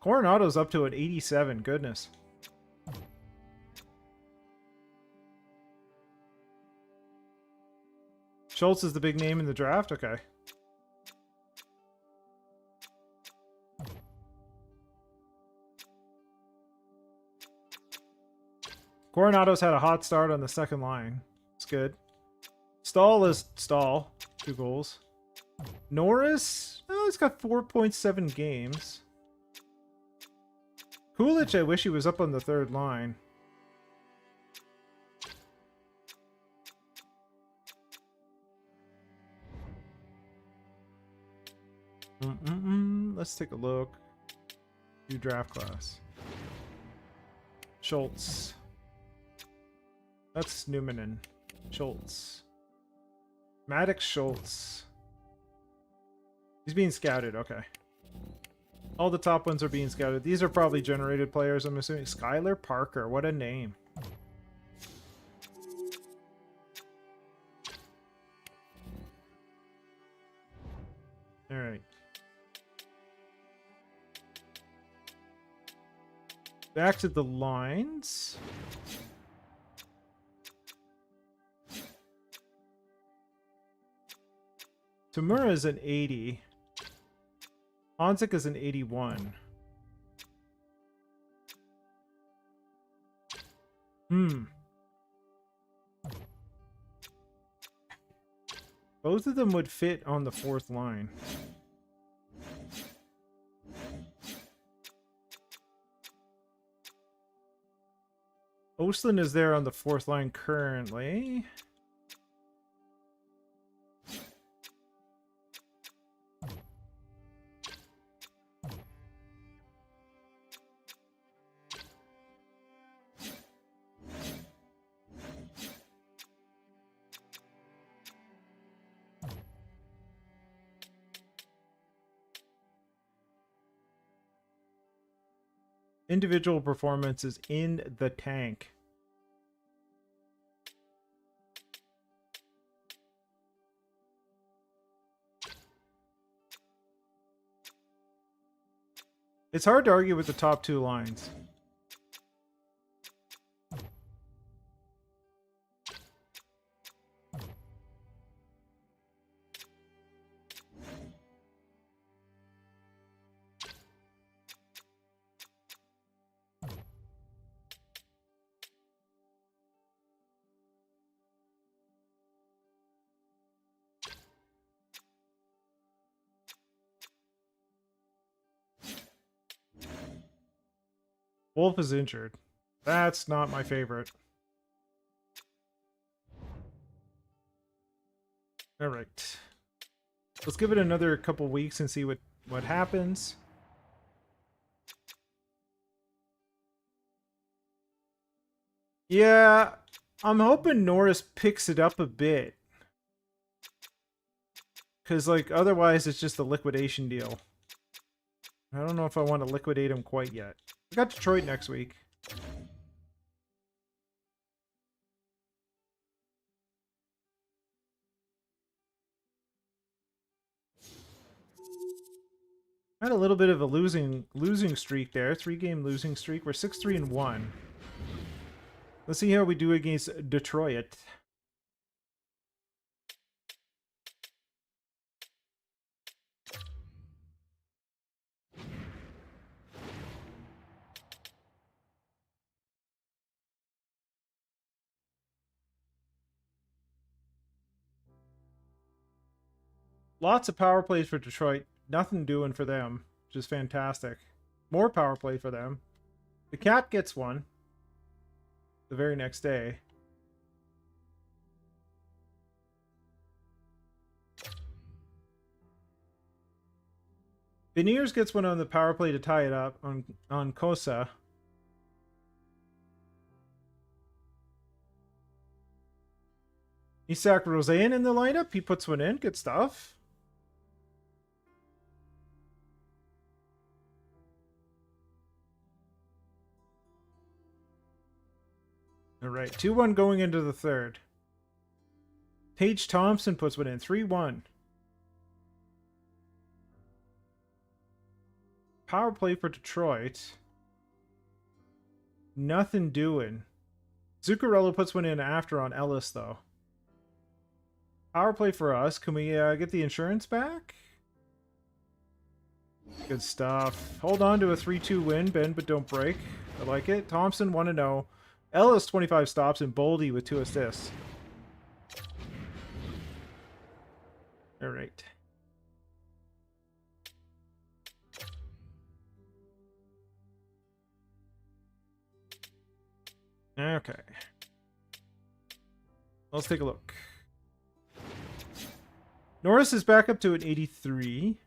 Coronado's up to an 87. Goodness. Schultz is the big name in the draft? Okay. Coronado's had a hot start on the second line. It's good. Stahl is Stahl. 2 goals. Norris? Oh, he's got 4.7 games. Kulich, I wish he was up on the third line. Let's take a look. New draft class. Schultz. That's Newmanen. Schultz. Maddox Schultz. He's being scouted, okay. All the top ones are being scouted. These are probably generated players, I'm assuming. Skylar Parker, what a name. Alright. Back to the lines. Tamura is an 80. Onzik is an 81. Both of them would fit on the 4th line. Ostlund is there on the 4th line currently. Individual performance is in the tank. It's hard to argue with the top 2 lines. Wolf is injured. That's not my favorite. All right. Let's give it another couple weeks and see what happens. Yeah, I'm hoping Norris picks it up a bit. Because, like, otherwise it's just a liquidation deal. I don't know if I want to liquidate him quite yet. I got Detroit next week. Had a little bit of a losing streak there. 3-game losing streak. We're 6-3-1. Let's see how we do against Detroit. Lots of power plays for Detroit. Nothing doing for them. Just fantastic. More power play for them. The Cat gets one the very next day. Beniers gets one on the power play to tie it up on Kosa. Isak Rosean in the lineup. He puts one in. Good stuff. All right, 2-1 going into the third. Tage Thompson puts one in. 3-1. Power play for Detroit. Nothing doing. Zuccarello puts one in after on Ellis, though. Power play for us. Can we get the insurance back? Good stuff. Hold on to a 3-2 win, bend but don't break. I like it. Thompson 1-0. Ellis 25 stops and Boldy with 2 assists. All right. Okay. Let's take a look. Norris is back up to an 83.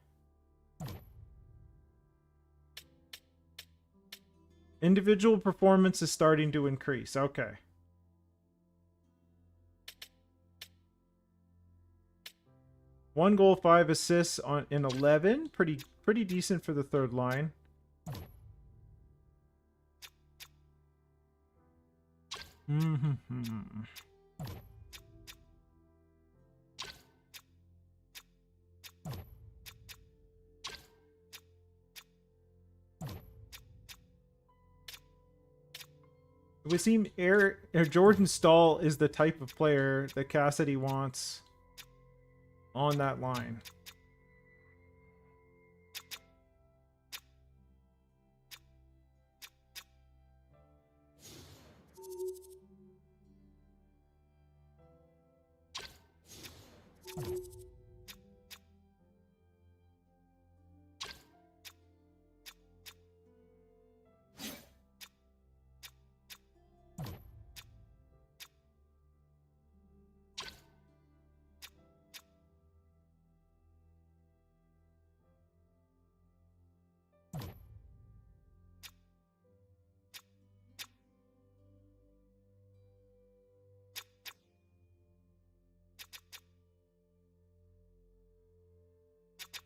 Individual performance is starting to increase. Okay. One goal, 5 assists in 11. Pretty decent for the third line. It would seem Jordan Stahl is the type of player that Cassidy wants on that line.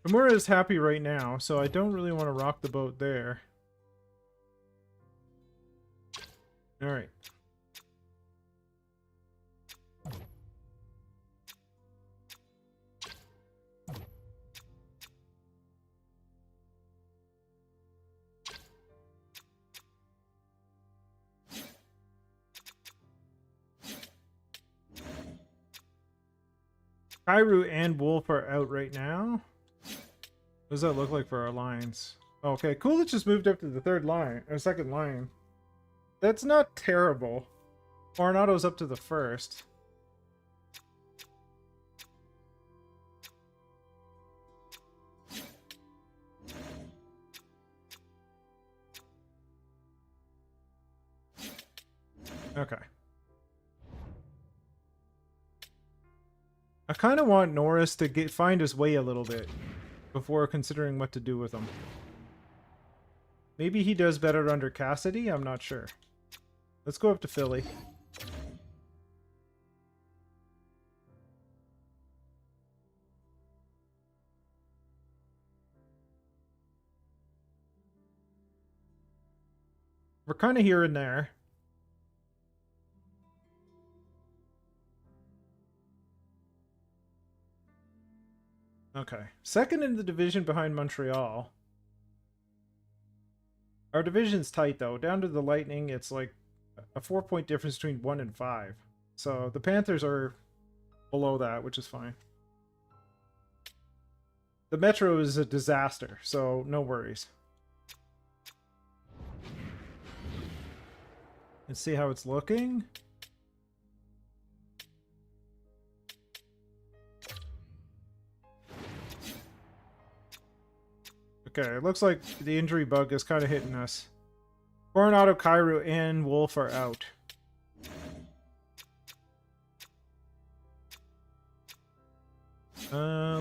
Tamura is happy right now, so I don't really want to rock the boat there. All right. Kairu and Wolf are out right now. What does that look like for our lines? Okay, Coolidge just moved up to the third line, or second line. That's not terrible. Coronato's up to the first. Okay. I kind of want Norris to find his way a little bit before considering what to do with him. Maybe he does better under Cassidy? I'm not sure. Let's go up to Philly. We're kind of here and there. Okay. Second in the division behind Montreal. Our division's tight, though. Down to the Lightning, it's like a 4-point difference between 1 and 5. So the Panthers are below that, which is fine. The Metro is a disaster, so no worries. Let's see how it's looking. Okay, it looks like the injury bug is kind of hitting us. Coronado, Cairo, and Wolf are out.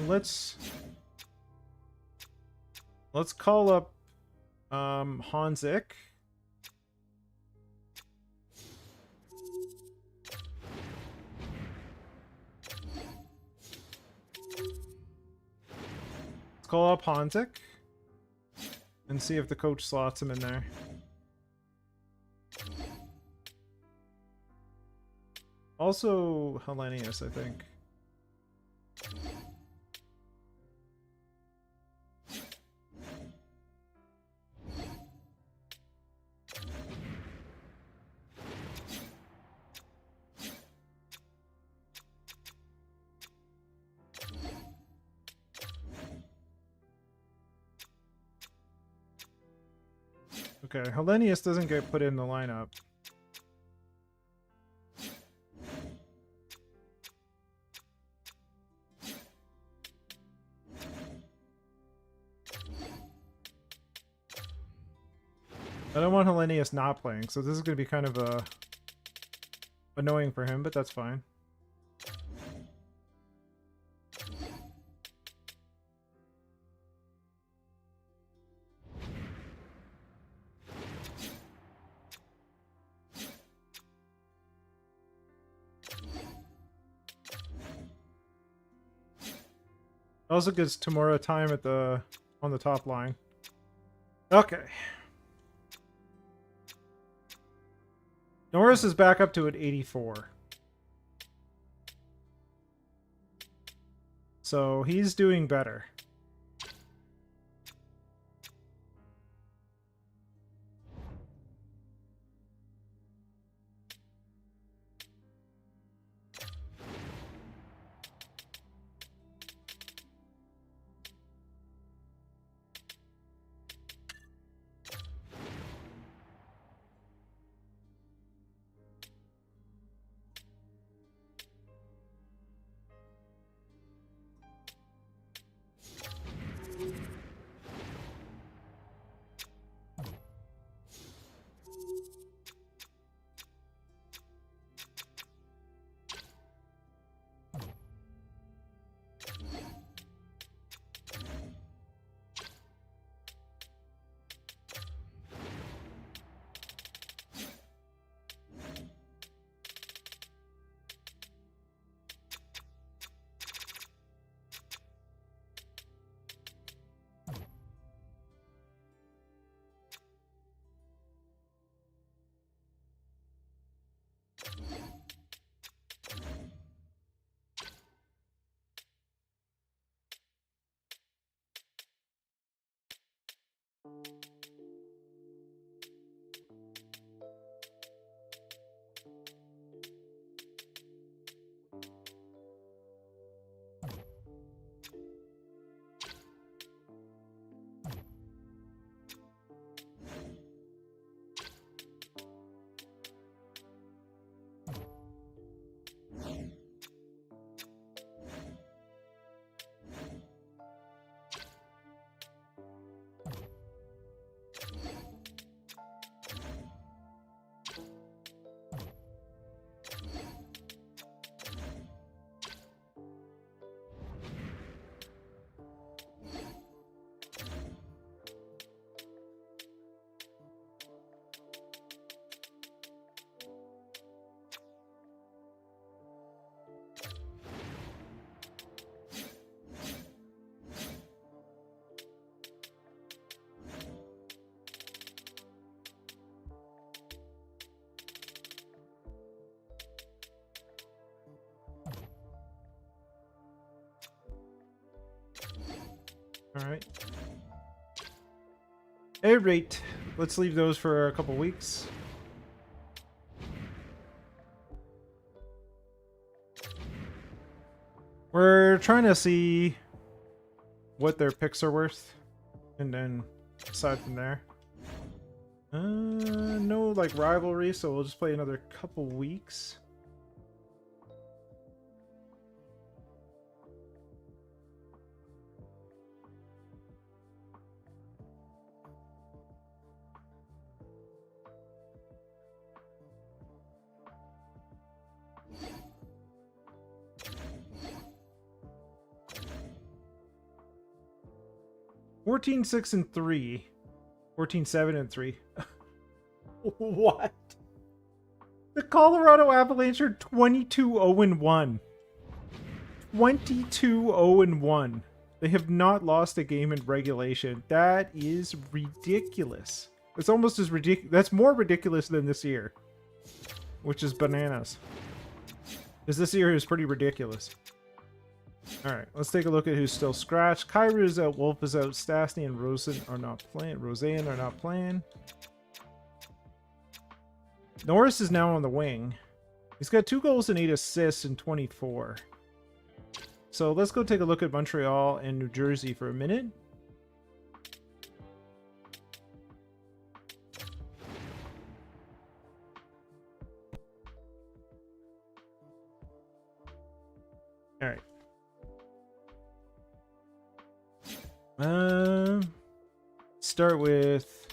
Let's call up Hanzik. Let's call up Hanzik and see if the coach slots him in there. Also Hellenius, I think. Okay, Hellenius doesn't get put in the lineup. I don't want Hellenius not playing, so this is going to be kind of annoying for him, but that's fine. Also gives Tamura time at on the top line. Okay. Norris is back up to an 84. So he's doing better. Alright. Alright. Let's leave those for a couple weeks. We're trying to see what their picks are worth, and then aside from there. No like rivalry, so we'll just play another couple weeks. (14-6-3), 14-7-3. What? The Colorado Avalanche are 22-0-1. 22-0-1. They have not lost a game in regulation. That is ridiculous. It's almost as ridiculous. That's more ridiculous than this year, which is bananas. Because this year is pretty ridiculous. Alright, let's take a look at who's still scratched. Kyrou is out, Wolf is out, Stastny and Rosen are not playing. Roseanne are not playing. Norris is now on the wing. He's got 2 goals and 8 assists in 24. So let's go take a look at Montreal and New Jersey for a minute. Alright. Start with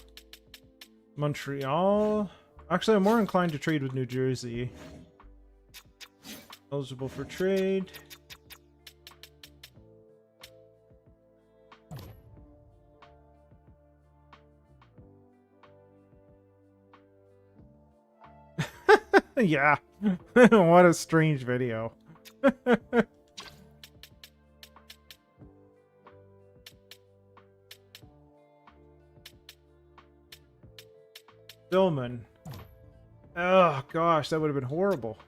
Montreal. Actually, I'm more inclined to trade with New Jersey. Eligible for trade. Yeah. What a strange video. Stillman. Oh gosh, that would have been horrible.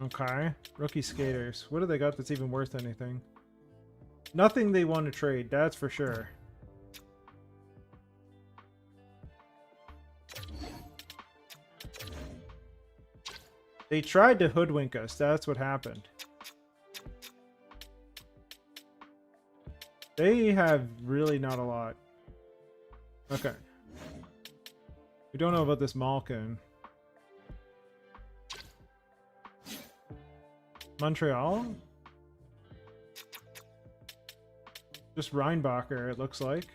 Okay. Rookie skaters. What do they got that's even worth anything? Nothing they want to trade, that's for sure. They tried to hoodwink us, that's what happened. They have really not a lot. Okay. We don't know about this Malkin. Montreal? Just Reinbacher, it looks like.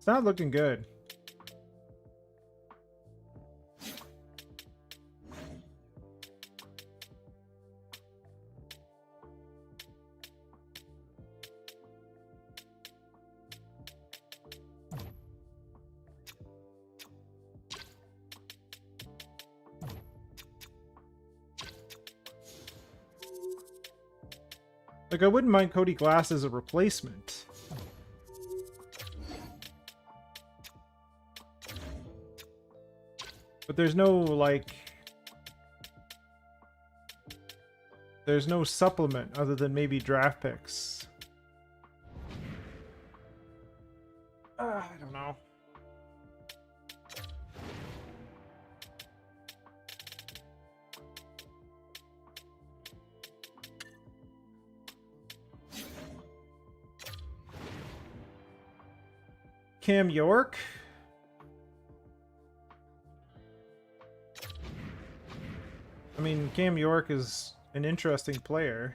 It's not looking good. Like, I wouldn't mind Cody Glass as a replacement. But there's no, like... There's no supplement other than maybe draft picks. I don't know. Cam York? I mean, Cam York is an interesting player.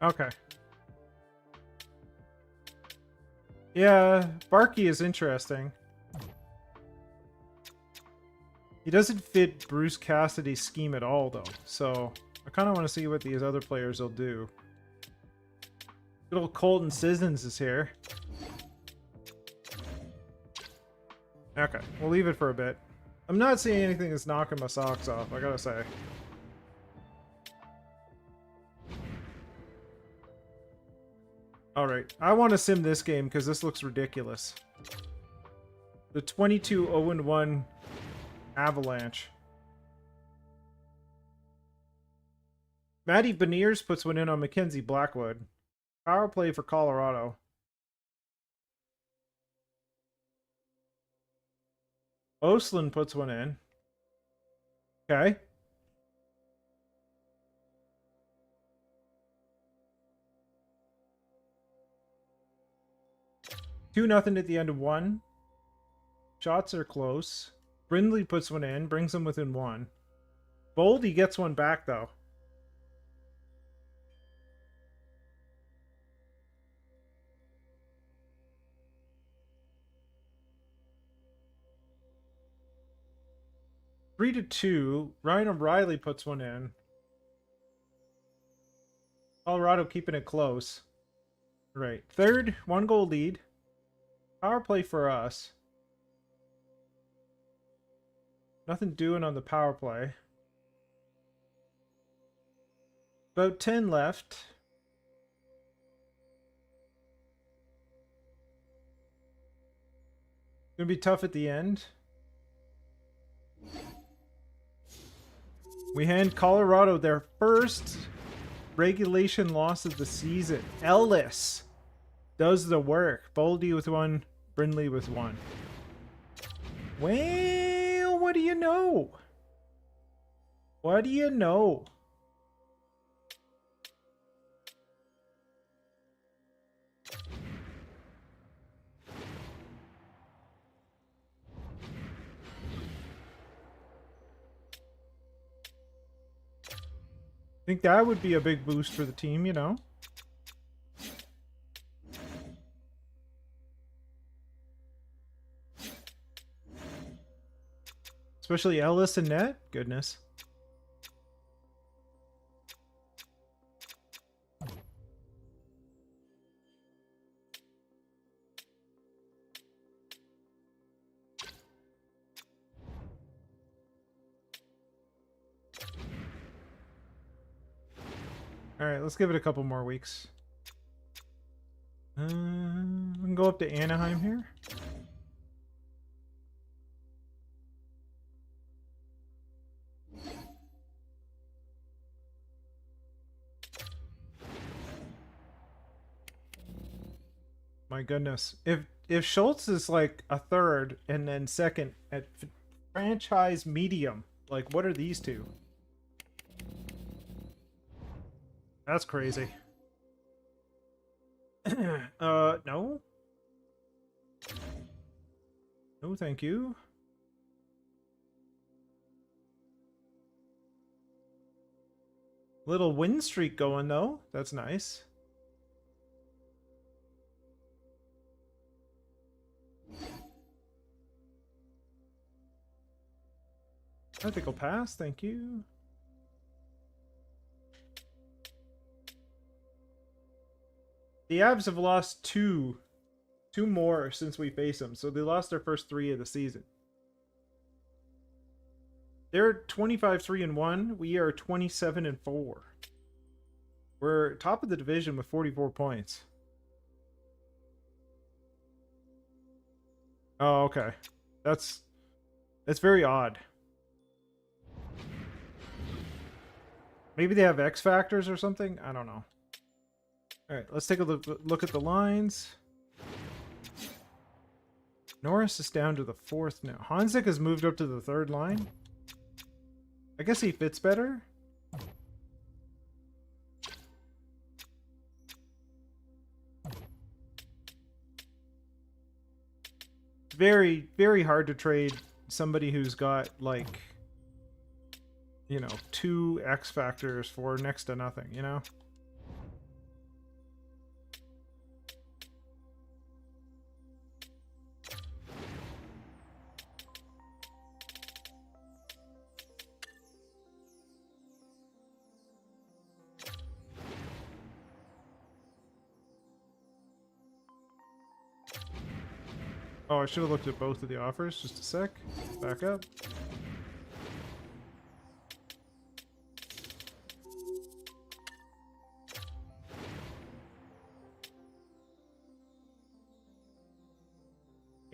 Okay. Yeah, Barkey is interesting. He doesn't fit Bruce Cassidy's scheme at all, though. So I kind of want to see what these other players will do. Good old Colton Sissons is here. Okay, we'll leave it for a bit. I'm not seeing anything that's knocking my socks off, I gotta say. Alright, I want to sim this game because this looks ridiculous. The 22-0-1 Avalanche. Matty Beniers puts one in on Mackenzie Blackwood. Power play for Colorado. Oslin puts one in. Okay. 2-0 at the end of one. Shots are close. Brindley puts one in, brings them within one. Boldy gets one back, though. Three to 2. Ryan O'Reilly puts one in. Colorado keeping it close. Right. Third, 1-goal lead. Power play for us. Nothing doing on the power play. About 10 left. Gonna be tough at the end. We hand Colorado their first regulation loss of the season. Ellis does the work. Boldy with one, Brindley with one. Well, what do you know? What do you know? I think that would be a big boost for the team, you know? Especially Ellis and net. Goodness. Alright, let's give it a couple more weeks. We can go up to Anaheim here. My goodness. If Schultz is like a third and then second at franchise medium, like what are these two? That's crazy. No. No, thank you. Little win streak going though. That's nice. I think I'll pass, thank you. The Avs have lost two more since we faced them, so they lost their first 3 of the season. They're 25-3-1. We are 27-4. We're top of the division with 44 points. Oh, okay. That's very odd. Maybe they have X factors or something? I don't know. Alright, let's take a look at the lines. Norris is down to the 4th now. Hanzik has moved up to the 3rd line. I guess he fits better. Very, very hard to trade somebody who's got, like, you know, 2 X factors for next to nothing, you know? Oh, I should have looked at both of the offers. Just a sec. Back up.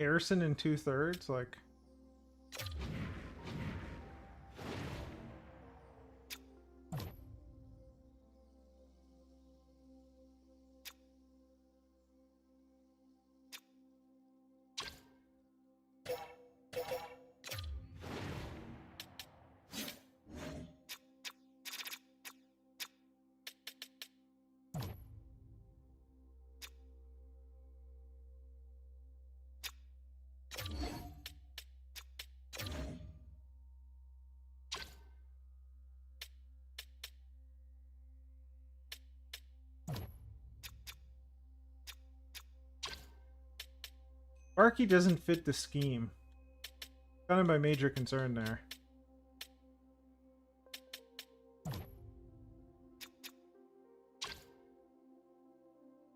Harrison in 2/3, like. Arky doesn't fit the scheme. Kind of my major concern there.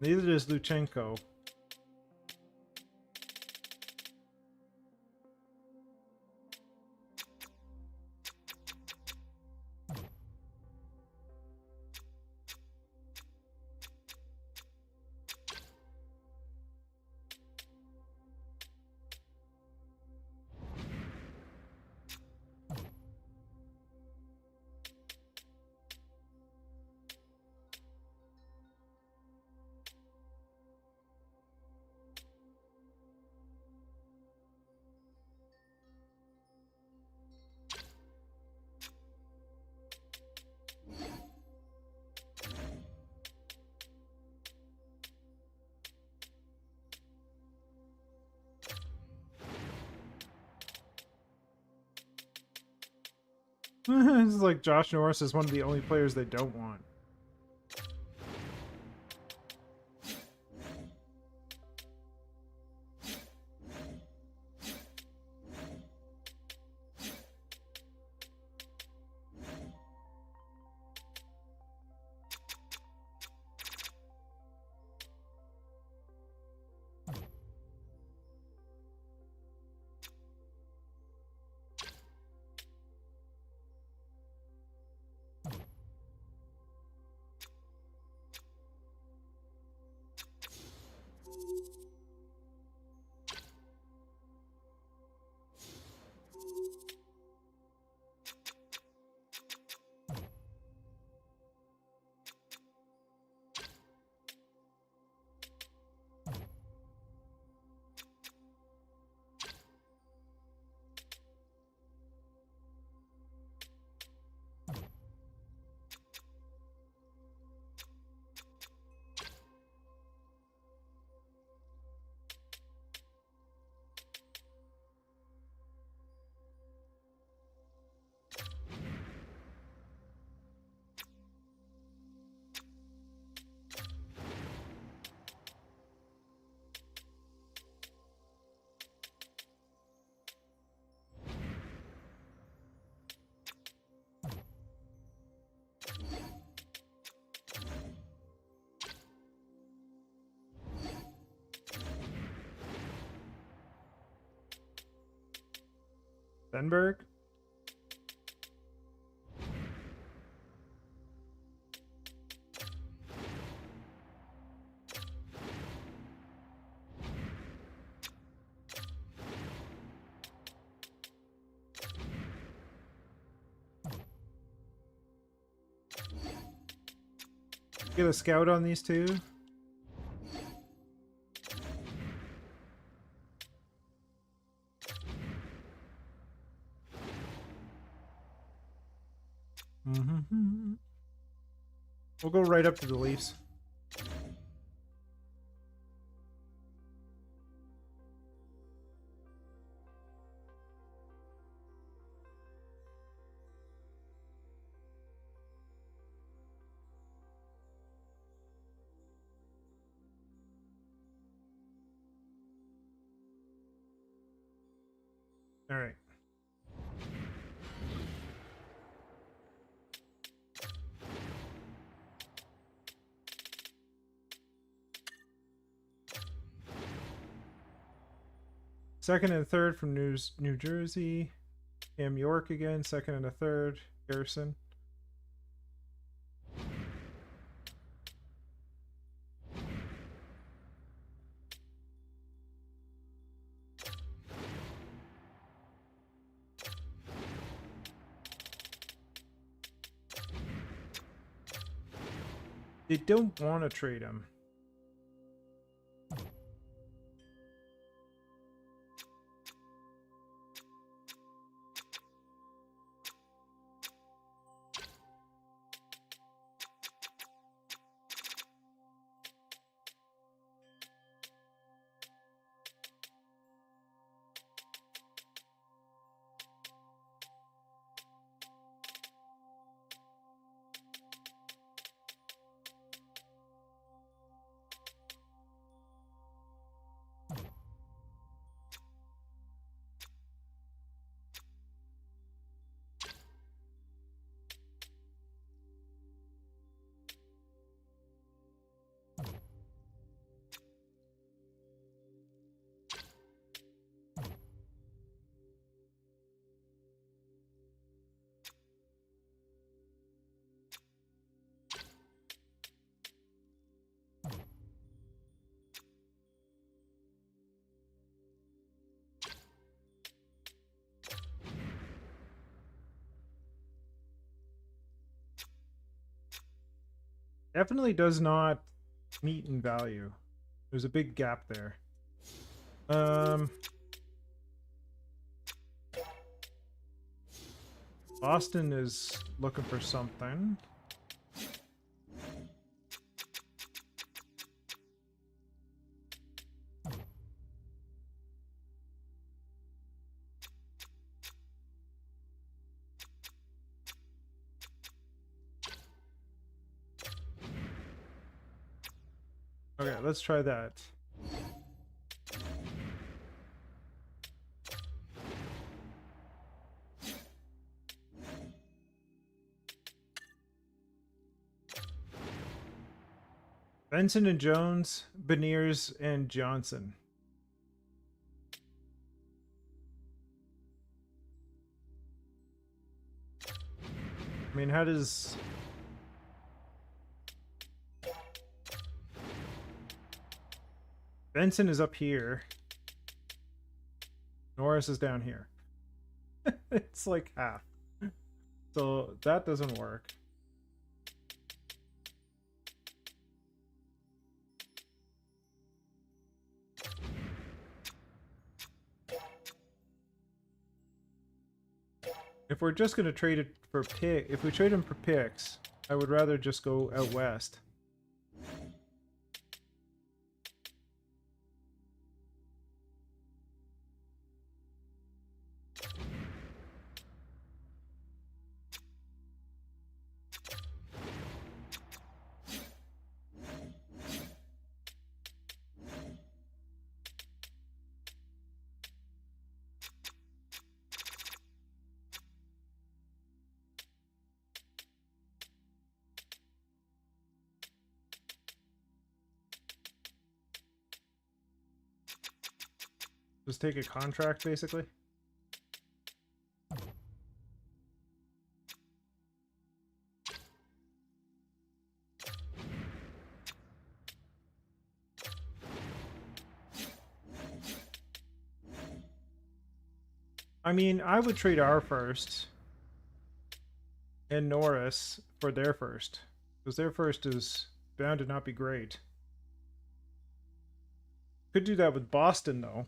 Neither does Luchenko. This is like Josh Norris is one of the only players they don't want. Stenberg? Get a scout on these two. We'll go right up to the Leafs. All right. Second and third from New Jersey. Cam York again, second and a third. Harrison. They don't want to trade him. Definitely does not meet in value. There's a big gap there. Boston is looking for something. Okay, let's try that. Benson and Jones, Beniers and Johnson. I mean, how does... Benson is up here. Norris is down here. It's like half. So that doesn't work. If we're just going to trade it for pick, if we trade them for picks, I would rather just go out west. Just take a contract, basically. I mean, I would trade our first and Norris for their first, because their first is bound to not be great. Could do that with Boston, though.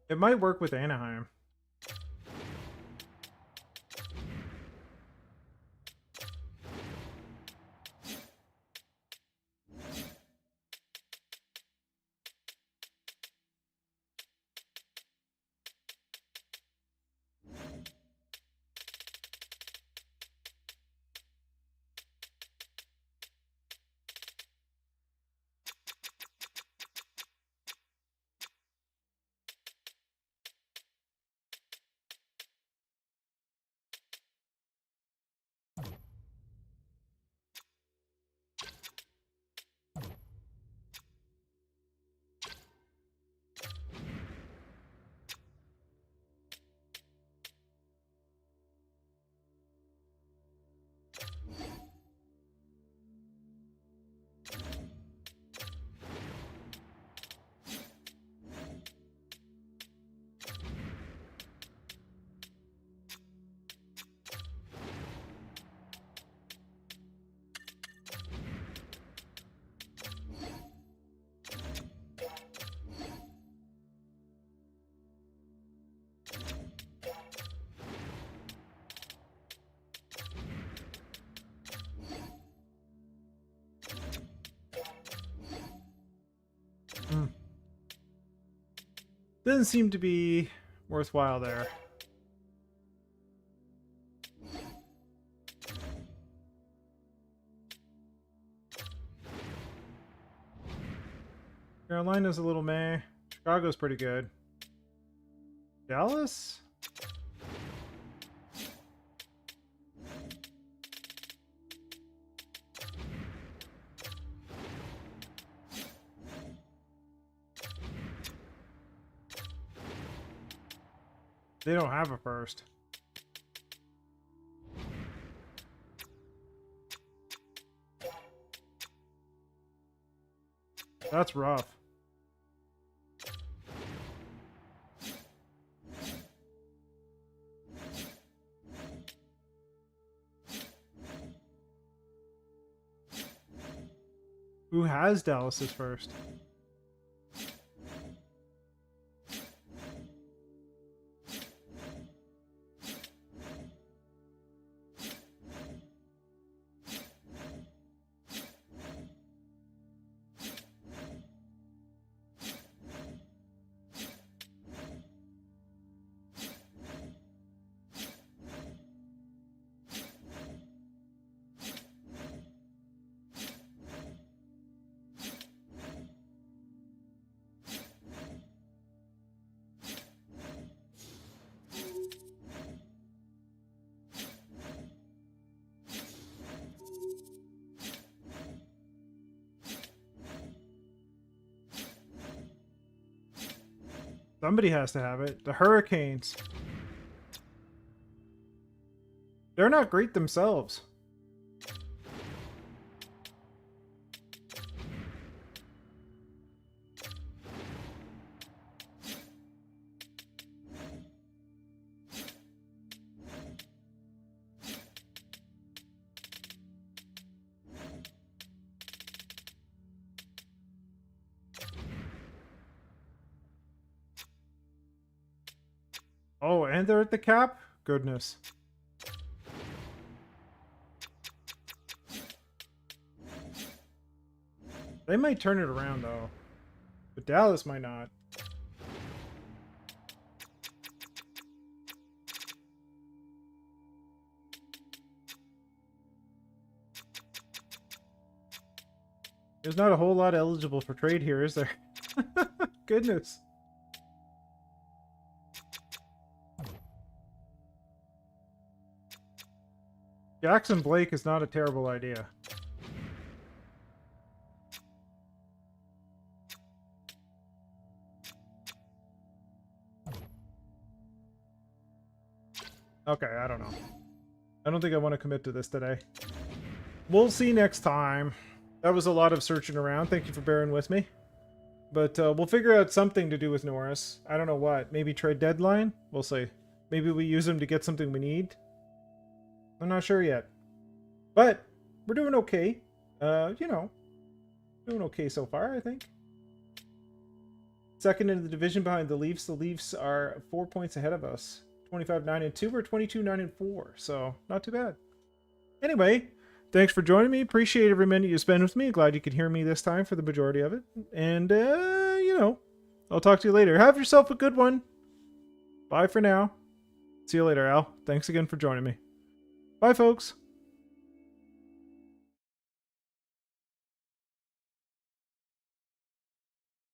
It might work with Anaheim. Doesn't seem to be worthwhile there. Carolina's a little meh. Chicago's pretty good. Dallas? They don't have a first. That's rough. Who has Dallas's first? Somebody has to have it. The Hurricanes. They're not great themselves. Oh, and they're at the cap? Goodness. They might turn it around, though. But Dallas might not. There's not a whole lot eligible for trade here, is there? Goodness. Jackson Blake is not a terrible idea. Okay, I don't know. I don't think I want to commit to this today. We'll see next time. That was a lot of searching around. Thank you for bearing with me. But we'll figure out something to do with Norris. I don't know what. Maybe trade deadline? We'll see. Maybe we use him to get something we need. I'm not sure yet. But we're doing okay. You know, doing okay so far, I think. second in the division behind the Leafs. The Leafs are 4 points ahead of us. 25-9-2 or 22-9-4. So not too bad. Anyway, thanks for joining me. Appreciate every minute you spend with me. Glad you could hear me this time for the majority of it. And, I'll talk to you later. Have yourself a good one. Bye for now. See you later, Al. Thanks again for joining me. Bye, folks.